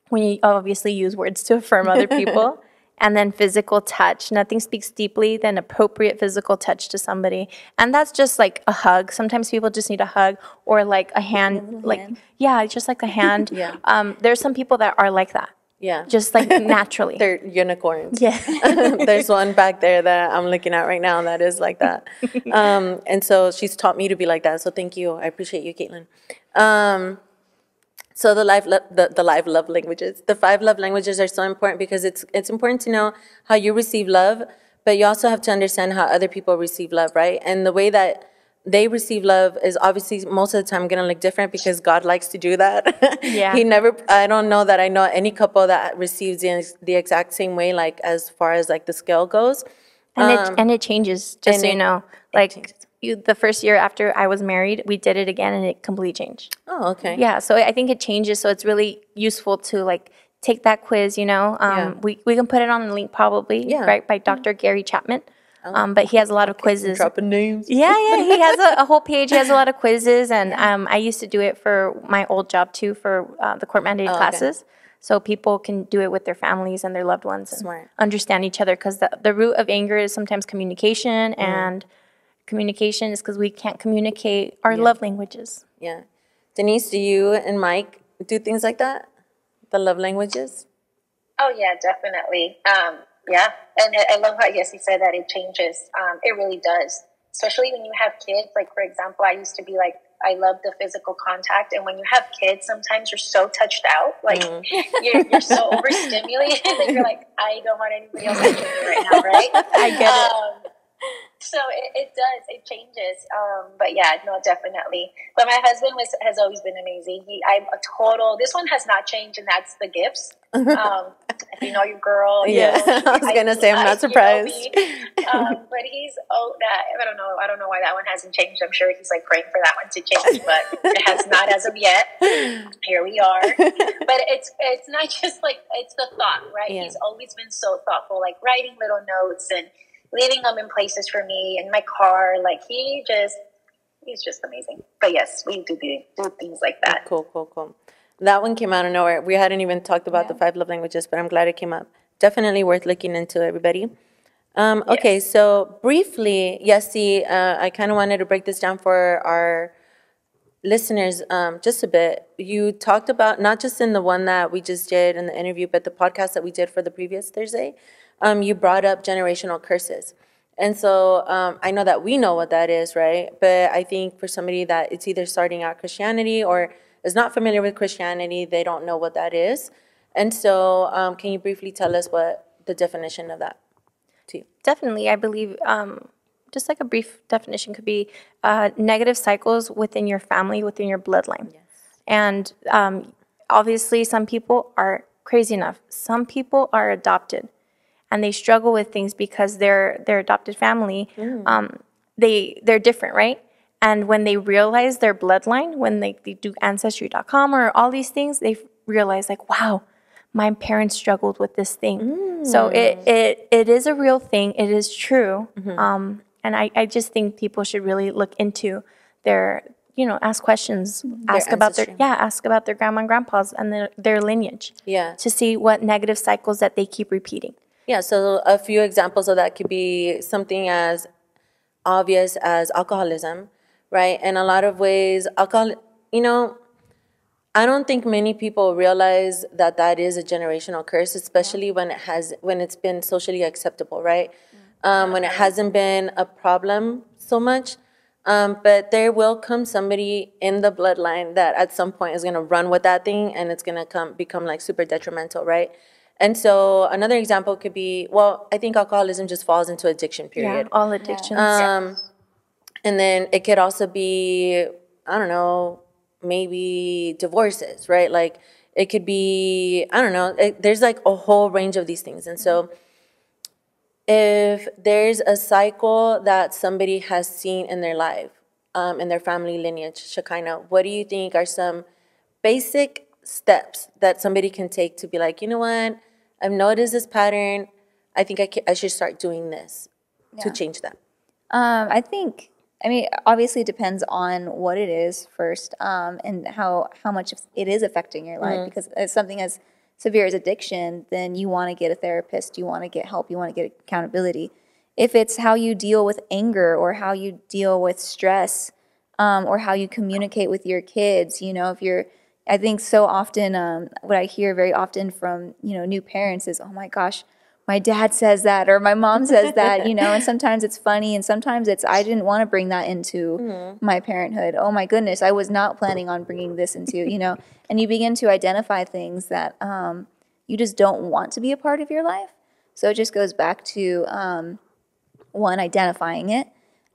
when you obviously use words to affirm other people. And then physical touch. Nothing speaks deeply than appropriate physical touch to somebody. And that's just like a hug. Sometimes people just need a hug or like a hand. Just like a hand. There's some people that are like that. Just like naturally. They're unicorns. There's one back there that I'm looking at right now that is like that. And so she's taught me to be like that. So thank you. I appreciate you, Caitlin. So the live love languages. The 5 love languages are so important because it's important to know how you receive love, but you also have to understand how other people receive love, right? And the way that they receive love is obviously most of the time going to look different because God likes to do that. I don't know that I know any couple that receives the exact same way, like as far as like the scale goes. And it changes, just so you know. Like the first year after I was married, we did it again and it completely changed. Oh, okay. Yeah, so I think it changes. So it's really useful to like take that quiz, we can put it on the link probably, right, by Dr. Gary Chapman. But he has a lot of quizzes. Dropping names. Yeah, he has a whole page. He has a lot of quizzes, and I used to do it for my old job too, for the court mandated classes. So people can do it with their families and their loved ones and understand each other, because the root of anger is sometimes communication, and communication is because we can't communicate our love languages. Yeah. Denise, do you and Mike do things like that? The love languages? Oh, yeah, definitely. Yeah, and I love how Yesi said that it changes. It really does, especially when you have kids. Like, for example, I used to be like, I love the physical contact. And when you have kids, sometimes you're so touched out. Like, you're so overstimulated that you're like, I don't want anybody else touching me right now, right? I get it. So it does, it changes. But yeah, no, definitely. But my husband has always been amazing. I'm a total, this one has not changed, and that's the gifts. If you know your girl, I was going to say, I'm not surprised. But he's, I don't know why that one hasn't changed. I'm sure he's like praying for that one to change, but it has not as of yet. Here we are. But it's not just like, it's the thought, right? Yeah. He's always been so thoughtful, like writing little notes and leaving them in places for me in my car. Like he's just amazing. But yes, we do things like that. Cool. That one came out of nowhere. We hadn't even talked about the 5 love languages, but I'm glad it came up. Definitely worth looking into, everybody. Okay, so briefly, Yesi, I kind of wanted to break this down for our listeners just a bit. You talked about, not just in the one that we just did in the interview, but the podcast that we did for the previous Thursday, you brought up generational curses. And so I know that we know what that is, right? But I think for somebody that it's either starting out Christianity or is not familiar with Christianity, they don't know what that is. And so can you briefly tell us what the definition of that to you? Definitely. I believe just like a brief definition could be negative cycles within your family, within your bloodline. Yes. And obviously some people are crazy enough. Some people are adopted, and they struggle with things because their adopted family, they're different, right? And when they realize their bloodline, when they do Ancestry.com or all these things, they realize like, wow, my parents struggled with this thing. So it is a real thing. It is true. And I just think people should really look into their, ask questions, ask about their grandma and grandpas and their lineage. Yeah. To see what negative cycles that they keep repeating. Yeah, so a few examples of that could be something as obvious as alcoholism, right? In a lot of ways, I don't think many people realize that that is a generational curse, especially when it's been socially acceptable, right? When it hasn't been a problem so much. But there will come somebody in the bloodline that at some point is going to run with that thing, and it's going to become like super detrimental, right? And so another example could be, I think alcoholism just falls into addiction, period. Yeah, all addictions. And then it could also be, I don't know, maybe divorces, right? Like it could be, I don't know, there's like a whole range of these things. And so if there's a cycle that somebody has seen in their life, in their family lineage, Shekinah, what do you think are some basic steps that somebody can take to be like, you know what, I've noticed this pattern. I think I should start doing this to change that. Obviously it depends on what it is first, and how much it is affecting your life. Because it's something as severe as addiction, then you want to get a therapist, you want to get help, you want to get accountability. If it's how you deal with anger or how you deal with stress, or how you communicate with your kids, I think so often, what I hear very often from, new parents is, oh my gosh, my dad says that, or my mom says that, and sometimes it's funny, and sometimes it's, I didn't want to bring that into my parenthood. Oh my goodness, I was not planning on bringing this into, and you begin to identify things that you just don't want to be a part of your life. So it just goes back to, one, identifying it,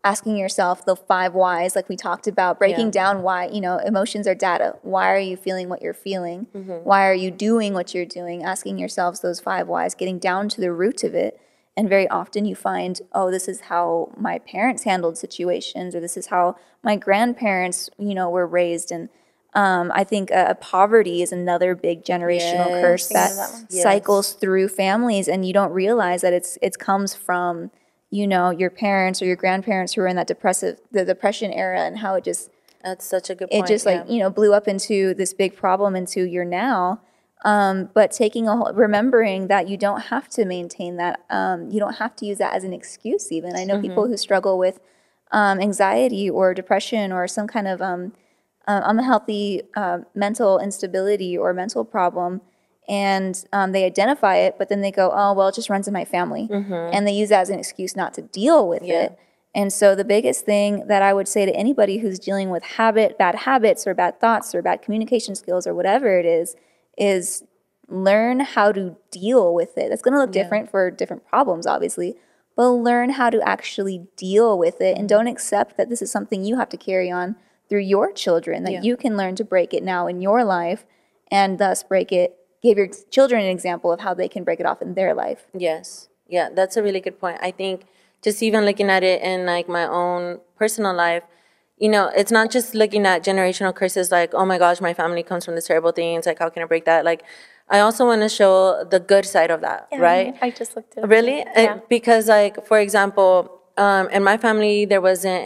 asking yourself the 5 whys, like we talked about, breaking down why, emotions are data. Why are you feeling what you're feeling? Why are you doing what you're doing? Asking yourselves those 5 whys, getting down to the root of it, And very often you find, oh, this is how my parents handled situations, or this is how my grandparents, were raised. And I think poverty is another big generational curse that cycles through families, and you don't realize that it comes from, your parents or your grandparents who were in the depression era, and how it just That's such a good point. it just blew up into this big problem into your now. But remembering that you don't have to maintain that, you don't have to use that as an excuse even. I know people who struggle with anxiety or depression or some kind of unhealthy mental instability or mental problem, and they identify it, but then they go, oh, well, it just runs in my family. And they use that as an excuse not to deal with it. And so the biggest thing that I would say to anybody who's dealing with bad habits or bad thoughts or bad communication skills or whatever it is learn how to deal with it. It's going to look different for different problems, obviously, but learn how to actually deal with it, and don't accept that this is something you have to carry on through your children, that you can learn to break it now in your life, and thus give your children an example of how they can break it off in their life. Yes. Yeah, that's a really good point. I think just even looking at it in like my own personal life, it's not just looking at generational curses like, oh my gosh, my family comes from this terrible thing. It's like, how can I break that? Like, I also want to show the good side of that, right? I just looked at it. Really? Yeah. Because, like, for example, in my family, there wasn't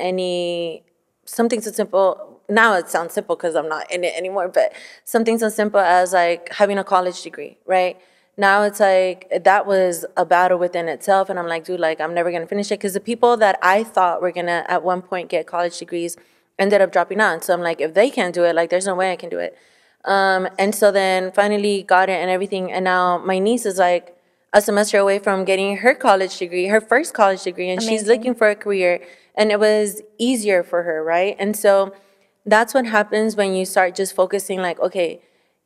something so simple. Now it sounds simple because I'm not in it anymore, but something so simple as, like, having a college degree, right? Now it's like, that was a battle within itself. And I'm like, dude, like, I'm never going to finish it. Because the people that I thought were going to, at one point, get college degrees ended up dropping out. So I'm like, if they can't do it, like, there's no way I can do it. And so then finally got it and everything. And now my niece is like a semester away from getting her college degree, her first college degree. And she's looking for a career. And it was easier for her, right? And so that's what happens when you start just focusing like, okay,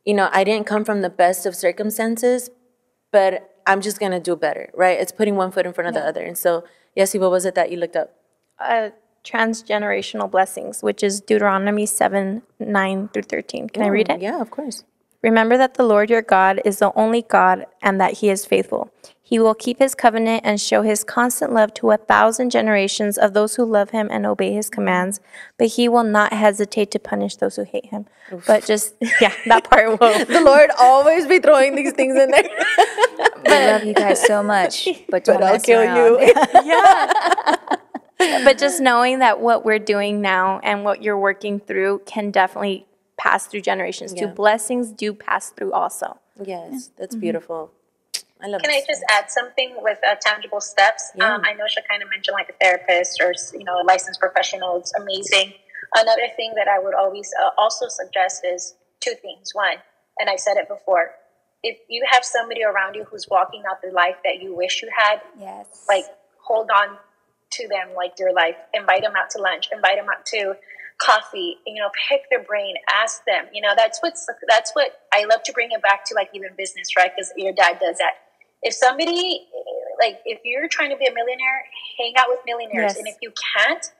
I didn't come from the best of circumstances, but I'm just going to do better, right? It's putting one foot in front of the other. And so, Yesi, what was it that you looked up? Transgenerational blessings, which is Deuteronomy 7:9-13. Can I read it? Yeah, of course. Remember that the Lord your God is the only God, and that he is faithful. He will keep his covenant and show his constant love to 1,000 generations of those who love him and obey his commands, but he will not hesitate to punish those who hate him. Oof. But just, that part will. The Lord always be throwing these things in there. I love you guys so much, but don't I'll mess kill around. you. But just knowing that what we're doing now and what you're working through can definitely pass through generations too. Blessings do pass through also. Yes, that's beautiful. I love. Can I just add something with tangible steps? Yeah. I know she kind of mentioned like a therapist or a licensed professional. It's amazing. Another thing that I would always also suggest is two things. One, and I said it before, if you have somebody around you who's walking out the life that you wish you had, like hold on to them like your life. Invite them out to lunch. Invite them out to coffee. Pick their brain. Ask them. That's what I love to bring it back to, like even business, right? Because your dad does that. If somebody, like, if you're trying to be a millionaire, hang out with millionaires. And if you can't,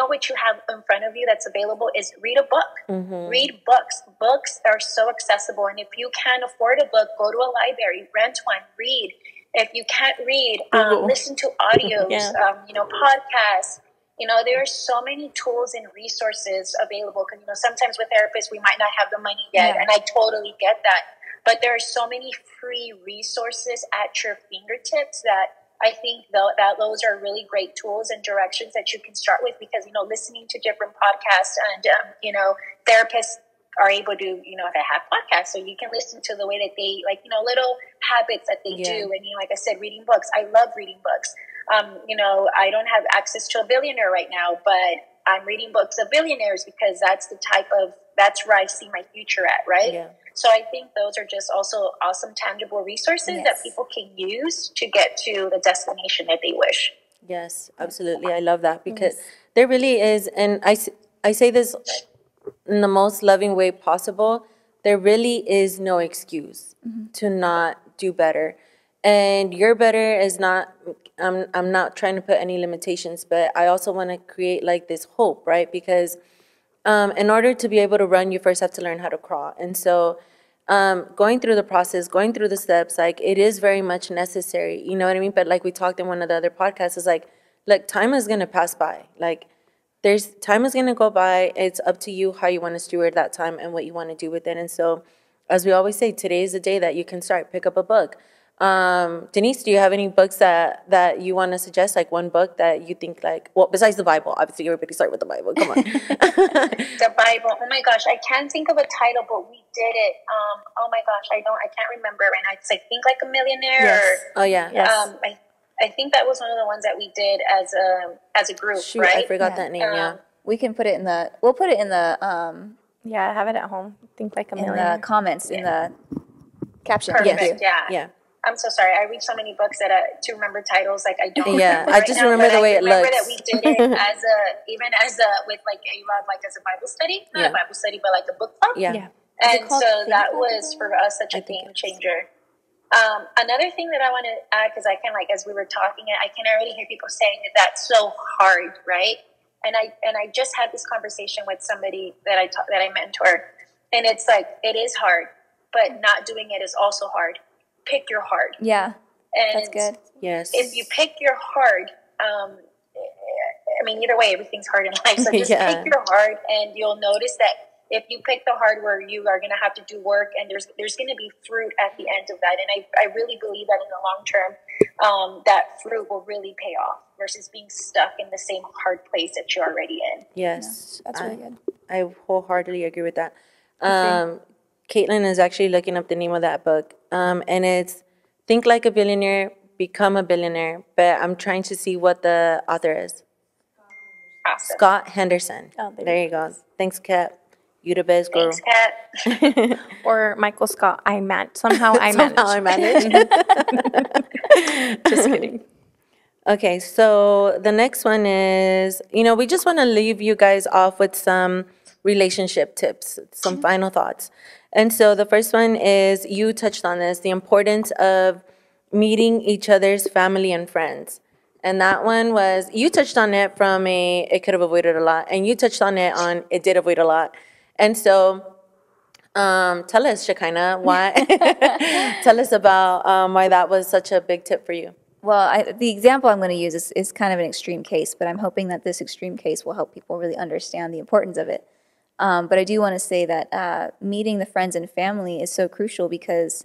what you have in front of you that's available is read a book. Read books. Books are so accessible. And if you can't afford a book, go to a library, rent one, read. If you can't read, listen to audios, podcasts. There are so many tools and resources available. Because, sometimes with therapists, we might not have the money yet. And I totally get that. But there are so many free resources at your fingertips that I think that those are really great tools and directions that you can start with, because, listening to different podcasts and, therapists are able to, they have podcasts, so you can listen to the way that they, like, little habits that they do. And, like I said, reading books. I love reading books. I don't have access to a billionaire right now, but I'm reading books of billionaires because that's where I see my future at, right? Yeah. So I think those are just also awesome, tangible resources that people can use to get to the destination that they wish. Yes, absolutely. I love that, because there really is, and I say this in the most loving way possible, there really is no excuse to not do better. And your better is not, I'm not trying to put any limitations, but I also want to create like this hope, right? Because in order to be able to run, you first have to learn how to crawl. And so going through the process, going through the steps, like it is very much necessary. You know what I mean? But like we talked in one of the other podcasts, is like, look, time is gonna pass by. Like there's time is gonna go by. It's up to you how you want to steward that time and what you want to do with it. And so, as we always say, today is the day that you can start. Pick up a book. Denise, do you have any books that you want to suggest? Like one book that you think like, well, besides the Bible, obviously everybody start with the Bible. Come on. The Bible. Oh my gosh, I can't think of a title, but we did it. Oh my gosh, I can't remember right now. It's like Think Like a Millionaire. Yes. Oh yeah. Yes. I think that was one of the ones that we did as a group. Shoot, right? I forgot that name. Yeah. We can put it in the. We'll put it in the Yeah, I have it at home. Think like a in million. the comments in the caption. Perfect. Thank you. Yeah. Yeah. I'm so sorry. I read so many books that to remember titles, like I don't. Yeah, remember I right just now, remember but the way I it remember looks. that we did it with like A-Rod, like as a Bible study, not Yeah. a Bible study, but like a book club. Yeah. Yeah. And called so Think that Like a was for us such a think game it is. changer. Another thing that I want to add, because I can like as we were talking, I can already hear people saying that that's so hard, right? And I just had this conversation with somebody that I mentor, and it's like it is hard, but not doing it is also hard. Pick your hard. Yeah, And that's good. Yes. if you pick your hard, I mean, either way, everything's hard in life. So just Yeah. pick your hard, and you'll notice that if you pick the hard where you are going to have to do work, and there's going to be fruit at the end of that. And I really believe that in the long term, that fruit will really pay off versus being stuck in the same hard place that you're already in. Yes. That's really good. I wholeheartedly agree with that. Caitlin is actually looking up the name of that book, and it's Think Like a Billionaire, Become a Billionaire. But I'm trying to see what the author is. Awesome. Scott Henderson. Oh, there you go. Thanks, Kat. You the best girl. Thanks, Kat. Or Michael Scott. Somehow I managed. Somehow I managed. Just kidding. Okay, so the next one is, we just want to leave you guys off with some relationship tips, some final thoughts. And so the first one is, you touched on this, the importance of meeting each other's family and friends. And that one was, you touched on it from it could have avoided a lot, and you touched on it did avoid a lot. And so tell us, Shekinah, why, tell us about why that was such a big tip for you. Well, the example I'm going to use is kind of an extreme case, but I'm hoping that this extreme case will help people really understand the importance of it. But I do want to say that meeting the friends and family is so crucial because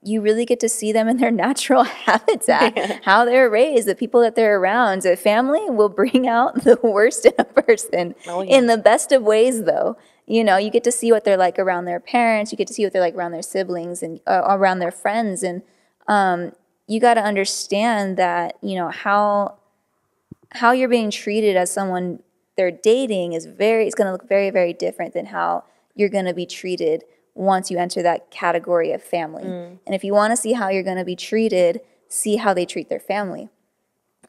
you really get to see them in their natural habitat, how they're raised, the people that they're around. A family will bring out the worst in a person in the best of ways, though. You get to see what they're like around their parents. You get to see what they're like around their siblings and around their friends. And you got to understand that, how you're being treated as someone they're dating it's going to look very, very different than how you're going to be treated once you enter that category of family. And if you want to see how you're going to be treated, see how they treat their family.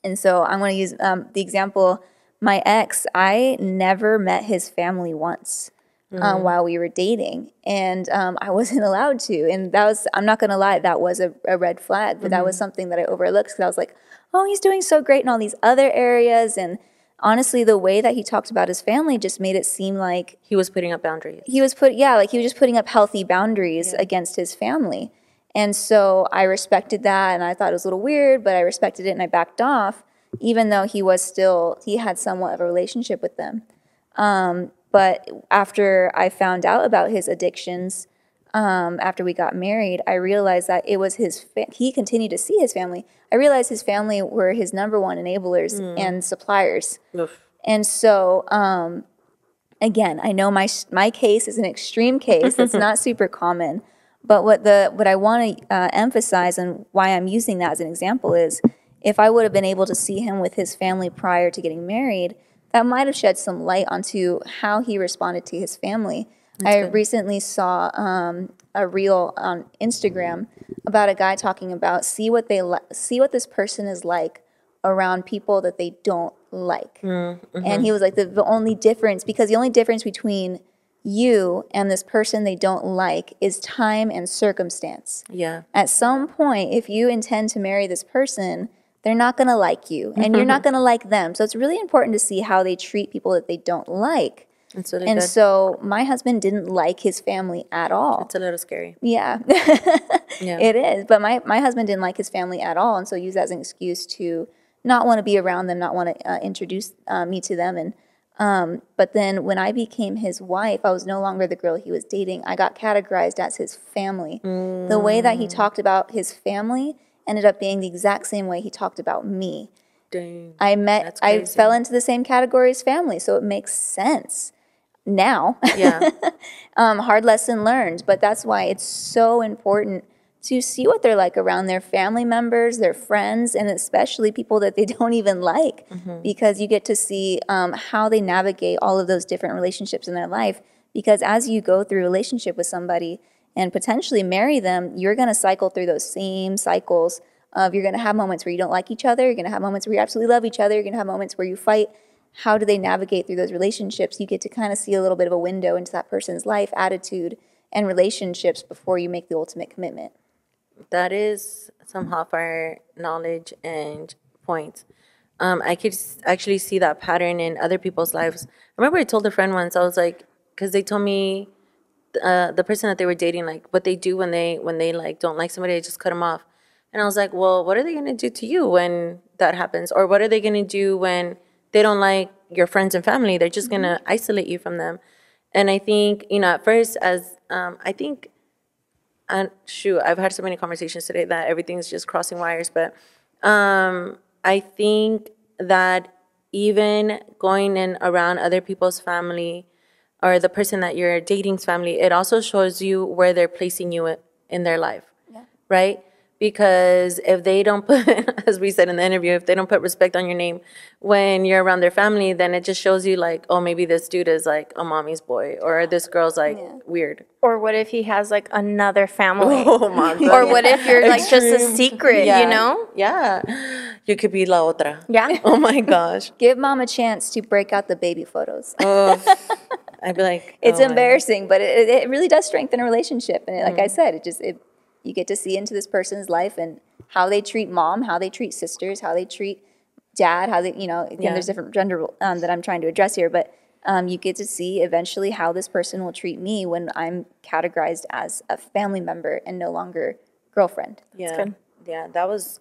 And so I'm going to use the example, my ex, I never met his family once while we were dating. And I wasn't allowed to. And that was, I'm not going to lie, that was a red flag. But that was something that I overlooked because I was like, oh, he's doing so great in all these other areas. And honestly, the way that he talked about his family just made it seem like He was putting up boundaries. he was just putting up healthy boundaries against his family. And so I respected that, and I thought it was a little weird, but I respected it and I backed off, even though he had somewhat of a relationship with them. But after I found out about his addictions, after we got married, I realized that it was he continued to see his family. I realized his family were his number one enablers and suppliers. Oof. And so, again, I know my case is an extreme case. It's not super common. But what I want to emphasize and why I'm using that as an example is, if I would have been able to see him with his family prior to getting married, that might have shed some light onto how he responded to his family. I recently saw a reel on Instagram about a guy talking about see what this person is like around people that they don't like. And he was like, the only difference between you and this person they don't like is time and circumstance. Yeah. At some point, if you intend to marry this person, they're not going to like you, and you're not going to like them. So it's really important to see how they treat people that they don't like. It's really And good. so my husband didn't like his family at all. It's a little scary. Yeah, Yeah. it is. But my husband didn't like his family at all, and so used that as an excuse to not want to be around them, not want to introduce me to them. And but then when I became his wife, I was no longer the girl he was dating. I got categorized as his family. The way that he talked about his family ended up being the exact same way he talked about me. Dang. I crazy. fell into the same category as family, so it makes sense now. Yeah. Hard lesson learned, but that's why it's so important to see what they're like around their family members, their friends, and especially people that they don't even like, because you get to see how they navigate all of those different relationships in their life. Because as you go through a relationship with somebody and potentially marry them, you're going to cycle through those same cycles of you're going to have moments where you don't like each other, you're going to have moments where you absolutely love each other, you're going to have moments where you fight. How do they navigate through those relationships? You get to kind of see a little bit of a window into that person's life, attitude, and relationships before you make the ultimate commitment. That is some hot fire knowledge and points. I could actually see that pattern in other people's lives. I remember I told a friend once, I was like, because they told me the person that they were dating, like what they do when they like don't like somebody, they just cut them off. And I was like, well, what are they gonna do to you when that happens? Or what are they gonna do when they don't like your friends and family? They're just gonna isolate you from them. And I think, at first, as I think, and shoot, I've had so many conversations today that everything's just crossing wires. But I think that even going in around other people's family or the person that you're dating's family, it also shows you where they're placing you in their life, right? Because if they don't put, as we said in the interview, if they don't put respect on your name when you're around their family, then it just shows you like, oh, maybe this dude is like a mommy's boy, or this girl's like weird. Or what if he has like another family? Oh my god. Or what if you're like just a Extreme. secret, Yeah. you know? Yeah. You could be la otra. Yeah. Oh my gosh. Give mom a chance to break out the baby photos. Oh, I'd be like, It's oh my embarrassing, but it really does strengthen a relationship. And like I said, you get to see into this person's life and how they treat mom, how they treat sisters, how they treat dad, how they, again, there's different gender that I'm trying to address here, but you get to see eventually how this person will treat me when I'm categorized as a family member and no longer girlfriend. Yeah. good. Yeah, that was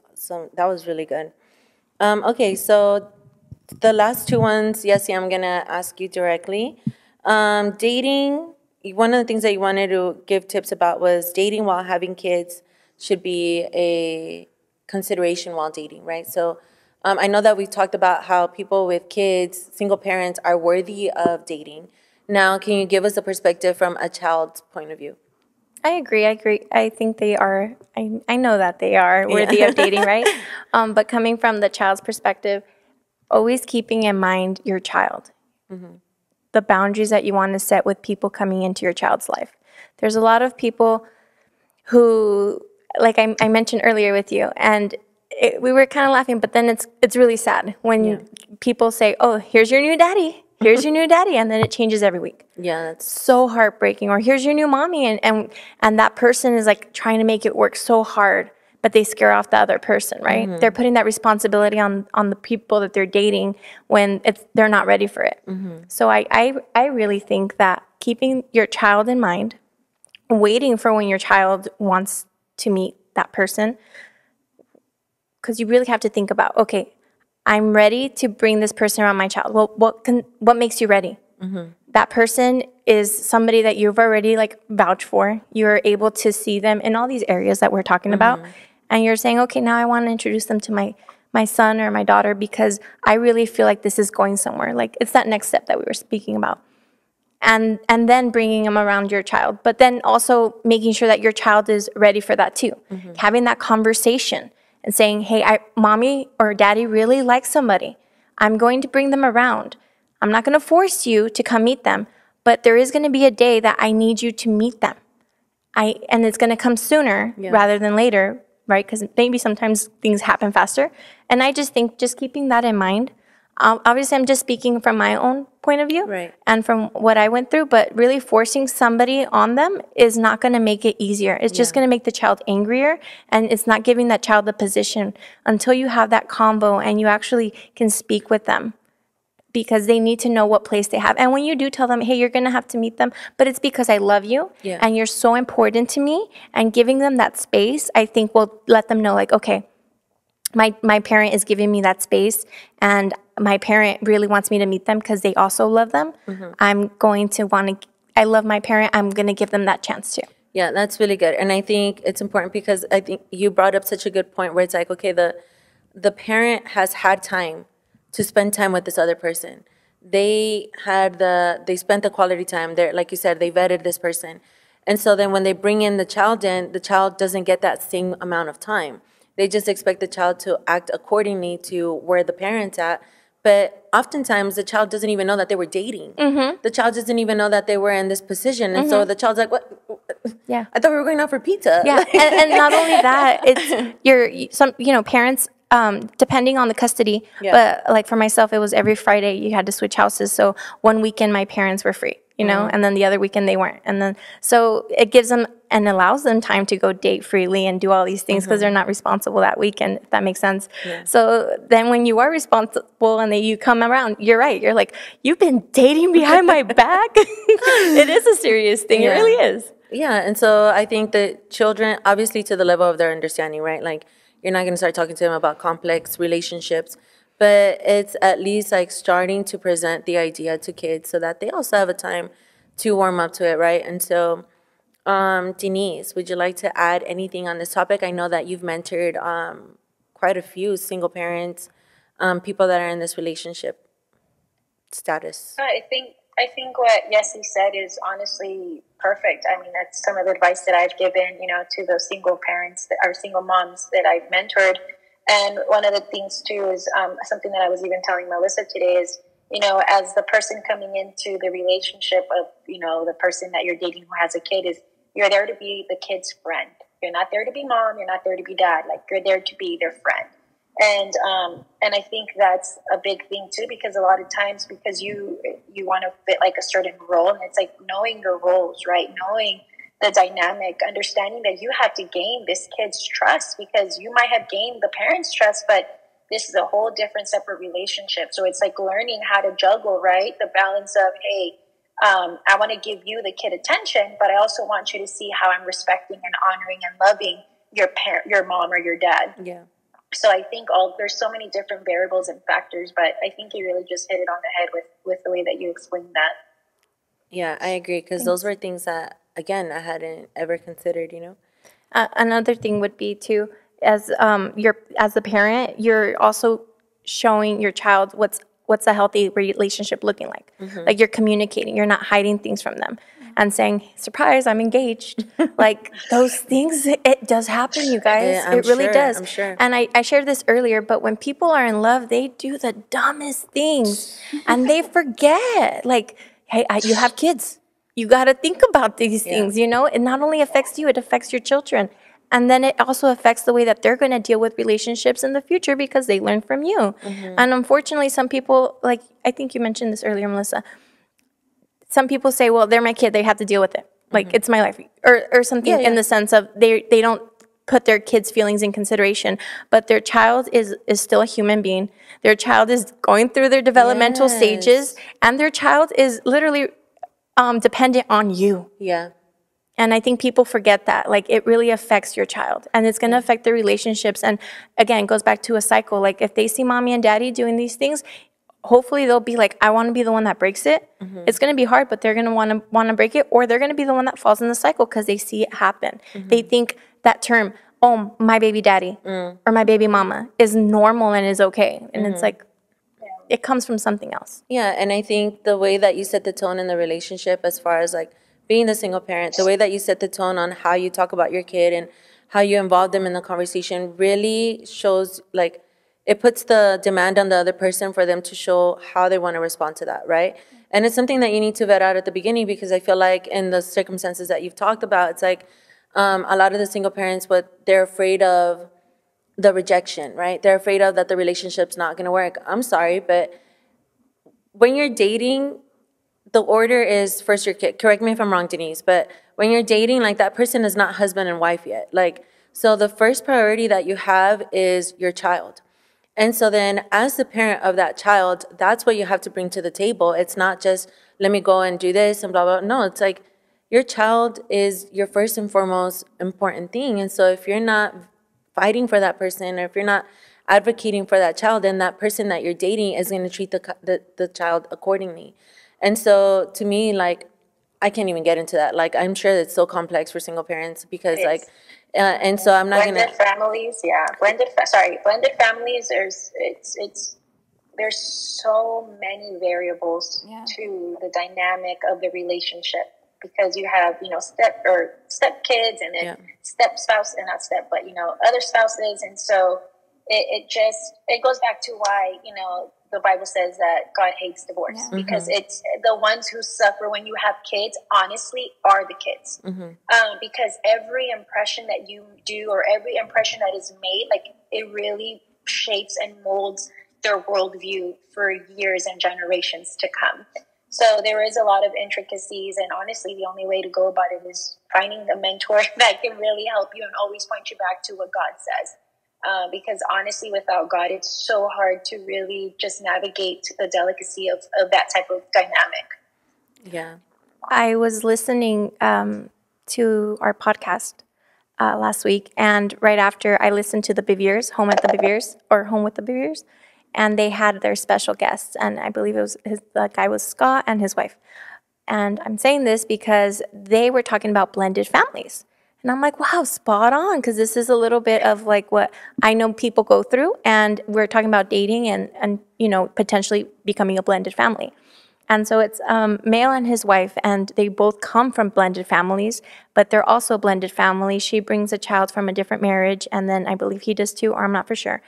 really good. Okay, so the last two ones, Yesi, I'm gonna ask you directly. Dating, one of the things that you wanted to give tips about was dating while having kids should be a consideration while dating, right? So I know that we talked about how people with kids, single parents, are worthy of dating. Now, can you give us a perspective from a child's point of view? I agree. I think they are, I know that they are worthy of dating, right? But coming from the child's perspective, always keeping in mind your child, the boundaries that you want to set with people coming into your child's life. There's a lot of people who, like I mentioned earlier with you, and we were kind of laughing, but then it's really sad when people say, oh, here's your new daddy. Here's your new daddy, and then it changes every week. Yeah, that's So heartbreaking. Or here's your new mommy, and that person is like trying to make it work so hard, but they scare off the other person, right? They're putting that responsibility on the people that they're dating when they're not ready for it. So I really think that keeping your child in mind, waiting for when your child wants to meet that person, because you really have to think about, okay, I'm ready to bring this person around my child. Well, what makes you ready? That person is somebody that you've already like vouched for. You're able to see them in all these areas that we're talking about. And you're saying, okay, now I want to introduce them to my son or my daughter because I really feel like this is going somewhere. Like it's that next step that we were speaking about. And then bringing them around your child. But then also making sure that your child is ready for that too. Having that conversation and saying, hey, mommy or daddy really likes somebody. I'm going to bring them around. I'm not going to force you to come meet them, but there is going to be a day that I need you to meet them. And it's going to come sooner rather than later, right? Because maybe sometimes things happen faster. And I just think just keeping that in mind. Obviously, I'm just speaking from my own point of view and from what I went through, but really forcing somebody on them is not going to make it easier. It's just going to make the child angrier, and it's not giving that child the position until you have that convo and you actually can speak with them. because they need to know what place they have. And when you do tell them, hey, you're going to have to meet them, but it's because I love you and you're so important to me, and giving them that space, I think will let them know, like, okay, my parent is giving me that space, and my parent really wants me to meet them because they also love them. I'm going to want to, I love my parent, I'm going to give them that chance too. Yeah, that's really good. And I think it's important because I think you brought up such a good point where it's like, okay, the parent has had time to spend time with this other person. They spent the quality time there. Like you said, they vetted this person. And so then when they bring in, the child doesn't get that same amount of time. They just expect the child to act accordingly to where the parent's at. But oftentimes the child doesn't even know that they were dating. The child doesn't even know that they were in this position. And so the child's like, what? Yeah. I thought we were going out for pizza. Yeah. and not only that, it's parents, depending on the custody, but like for myself, it was every Friday you had to switch houses. So one weekend my parents were free, and then the other weekend they weren't. And then, so it gives them and allows them time to go date freely and do all these things because they're not responsible that weekend, if that makes sense. So then when you are responsible and you come around, you're right. You're like, you've been dating behind my back. It is a serious thing. It really is. Yeah. And so I think that children, obviously to the level of their understanding, right? Like, you're not going to start talking to them about complex relationships, but it's at least like starting to present the idea to kids so that they also have a time to warm up to it, right? And so, Denise, would you like to add anything on this topic? I know that you've mentored quite a few single parents, people that are in this relationship status. I think what Yesi said is honestly perfect. I mean, that's some of the advice that I've given, to those single parents that are single moms that I've mentored. And one of the things too is something that I was even telling Melissa today is, as the person coming into the relationship of, the person that you're dating who has a kid, is you're there to be the kid's friend. You're not there to be mom. You're not there to be dad. Like, you're there to be their friend. And I think that's a big thing too, because a lot of times, because you want to fit like a certain role, and it's like knowing your roles, right? Knowing the dynamic, understanding that you have to gain this kid's trust, because you might have gained the parents' trust, but this is a whole different separate relationship. So it's like learning how to juggle, right? The balance of, hey, I want to give you, the kid, attention, but I also want you to see how I'm respecting and honoring and loving your mom or your dad. Yeah. So I think there's so many different variables and factors, but I think you really just hit it on the head with the way that you explained that. Yeah, I agree, because those were things that, again, I hadn't ever considered, Another thing would be too, as the parent, you're also showing your child what's a healthy relationship looking like. Like, you're communicating, you're not hiding things from them and saying, surprise, I'm engaged. Like, those things, it does happen, you guys. Yeah, it really does. I'm sure. And I shared this earlier, but when people are in love, they do the dumbest things and they forget. Like, hey, you have kids. You got to think about these things, It not only affects you, it affects your children. And then it also affects the way that they're going to deal with relationships in the future because they learn from you. And unfortunately, some people, like, I think you mentioned this earlier, Melissa, some people say, well, they're my kid, they have to deal with it. Like, it's my life. Or something in the sense of they don't put their kids' feelings in consideration. But their child is still a human being. Their child is going through their developmental stages. And their child is literally dependent on you. Yeah. And I think people forget that. Like, it really affects your child. And it's going to affect their relationships. And again, it goes back to a cycle. Like, if they see mommy and daddy doing these things, hopefully they'll be like, I want to be the one that breaks it. It's going to be hard, but they're going to want to break it. Or they're going to be the one that falls in the cycle because they see it happen. They think that term, oh, my baby daddy or my baby mama, is normal and is okay. And it's like, it comes from something else. Yeah, and I think the way that you set the tone in the relationship, as far as like being the single parent, the way that you set the tone on how you talk about your kid and how you involve them in the conversation really shows, like, it puts the demand on the other person for them to show how they want to respond to that, right? And it's something that you need to vet out at the beginning, because I feel like in the circumstances that you've talked about, it's like a lot of the single parents, what they're afraid of the rejection, right? They're afraid of that the relationship's not going to work. I'm sorry, but when you're dating, the order is first your kid. Correct me if I'm wrong, Denise, but when you're dating, like, that person is not husband and wife yet. Like, so the first priority that you have is your child. And so then as the parent of that child, that's what you have to bring to the table. It's not just, let me go and do this and blah, blah. No, it's like your child is your first and foremost important thing. And so if you're not fighting for that person, or if you're not advocating for that child, then that person that you're dating is going to treat the child accordingly. And so to me, like, I can't even get into that. Like, I'm sure it's so complex for single parents because, It like, is. and so I'm not going Blended to. families, yeah. Blended families. There's so many variables Yeah. to the dynamic of the relationship because you have, step kids and then step spouse, and not step, but other spouses, and so it goes back to why the Bible says that God hates divorce because it's the ones who suffer when you have kids. Honestly, are the kids, because every impression that you do or every impression that is made, like it really shapes and molds their worldview for years and generations to come. So there is a lot of intricacies, and honestly, the only way to go about it is finding a mentor that can really help you and always point you back to what God says. Because honestly, without God, it's so hard to really just navigate the delicacy of that type of dynamic. Yeah. I was listening to our podcast last week, and right after I listened to the Beviers, Home at the Beviers, or Home with the Beviers, and they had their special guests, and I believe the guy was Scott and his wife. And I'm saying this because they were talking about blended families. And I'm like, wow, spot on, because this is a little bit of like what I know people go through, and we're talking about dating and potentially becoming a blended family. And so it's male and his wife, and they both come from blended families, but they're also a blended family. She brings a child from a different marriage, and then I believe he does too, or I'm not for sure.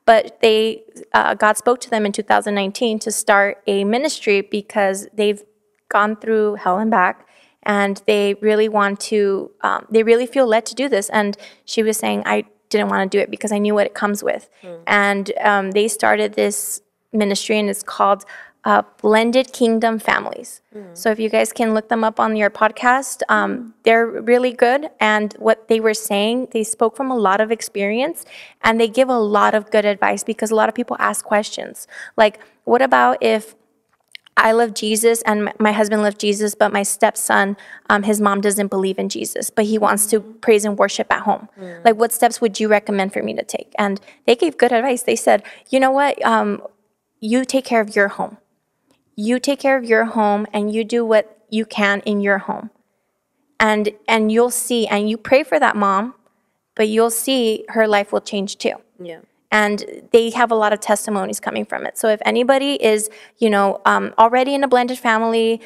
But God spoke to them in 2019 to start a ministry because they've gone through hell and back, and they really want to, they really feel led to do this. And she was saying, I didn't want to do it because I knew what it comes with. And they started this ministry, and it's called Blended Kingdom Families. So if you guys can look them up on your podcast, they're really good. And what they were saying, they spoke from a lot of experience, and they give a lot of good advice because a lot of people ask questions. Like, what about if I love Jesus and my husband loves Jesus, but my stepson, his mom doesn't believe in Jesus, but he wants to praise and worship at home. Like, what steps would you recommend for me to take? And they gave good advice. They said, you know what? You take care of your home. You take care of your home, and you do what you can in your home. And you'll see, and you pray for that mom, but you'll see her life will change too. Yeah. And they have a lot of testimonies coming from it. So if anybody is, already in a blended family,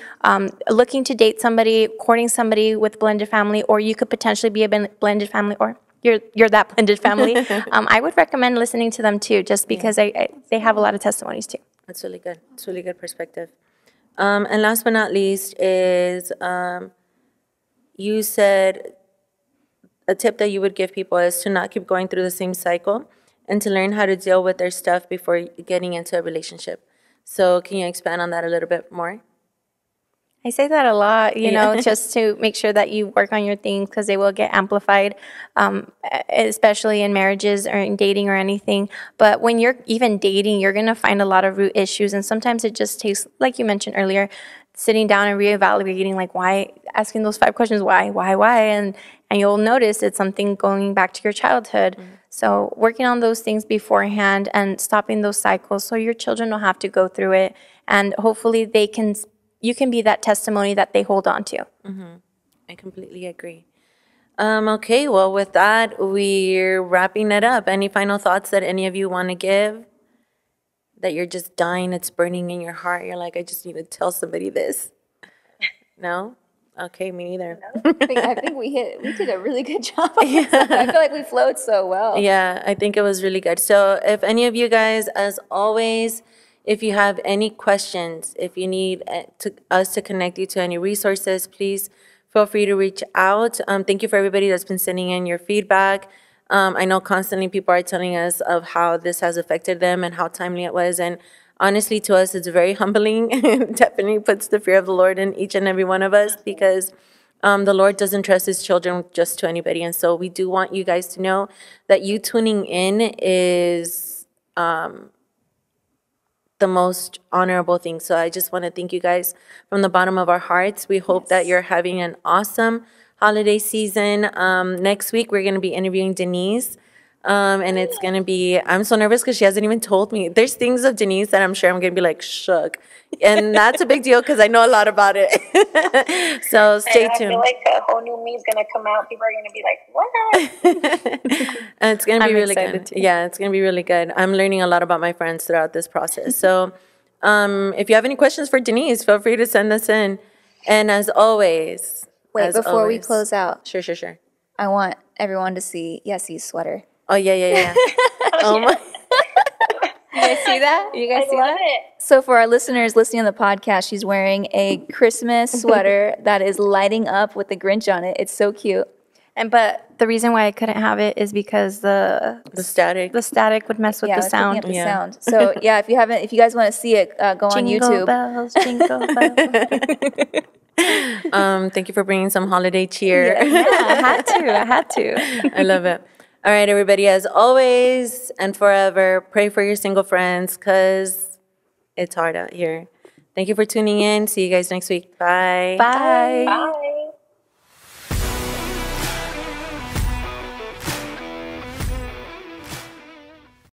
looking to date somebody, courting somebody with blended family, or you could potentially be a blended family, or you're that blended family, I would recommend listening to them too, just because they have a lot of testimonies too. That's really good. It's really good perspective. And last but not least is you said a tip that you would give people is to not keep going through the same cycle and to learn how to deal with their stuff before getting into a relationship. So can you expand on that a little bit more? I say that a lot, just to make sure that you work on your things because they will get amplified, especially in marriages or in dating or anything. But when you're even dating, you're going to find a lot of root issues. And sometimes it just takes, like you mentioned earlier, sitting down and reevaluating, like why, asking those 5 questions, why? And you'll notice it's something going back to your childhood. So working on those things beforehand and stopping those cycles so your children don't have to go through it. And hopefully you can be that testimony that they hold on to. I completely agree. Okay, well, with that, we're wrapping it up. Any final thoughts that any of you want to give? That you're just dying, it's burning in your heart. You're like, I just need to tell somebody this. No? Okay, me neither. I think we did a really good job. I feel like we flowed so well. Yeah, I think it was really good. So if any of you guys, as always, if you have any questions, if you need us to connect you to any resources, please feel free to reach out. Thank you for everybody that's been sending in your feedback. I know constantly people are telling us of how this has affected them and how timely it was. And honestly, to us, it's very humbling. It definitely puts the fear of the Lord in each and every one of us because the Lord doesn't trust his children just to anybody. And so we do want you guys to know that you tuning in is the most honorable thing. So I just want to thank you guys from the bottom of our hearts. We hope that you're having an awesome holiday season. Next week, we're going to be interviewing Denise. And it's going to be, I'm so nervous because she hasn't even told me. There's things of Denise that I'm sure I'm going to be like shook. And that's a big deal because I know a lot about it. So stay tuned. I feel like a whole new me is going to come out. People are going to be like, what? And it's going to be really excited good. too. Yeah, it's going to be really good. I'm learning a lot about my friends throughout this process. So if you have any questions for Denise, feel free to send us in. And as always. Wait, before we close out, Sure. I want everyone to see Yesi's sweater. Oh, yeah. Oh, my. You guys see that? You guys I see love that? it. So for our listeners listening on the podcast, she's wearing a Christmas sweater that is lighting up with the Grinch on it. It's so cute. But the reason why I couldn't have it is because The static. would mess with Yeah, the it's picking sound. up the Yeah. sound. So yeah, if you guys want to see it, go on Jingle YouTube. bells, jingle bells. Thank you for bringing some holiday cheer. Yeah, I had to. I love it. All right, everybody, as always and forever, pray for your single friends because it's hard out here. Thank you for tuning in. See you guys next week. Bye. Bye. Bye.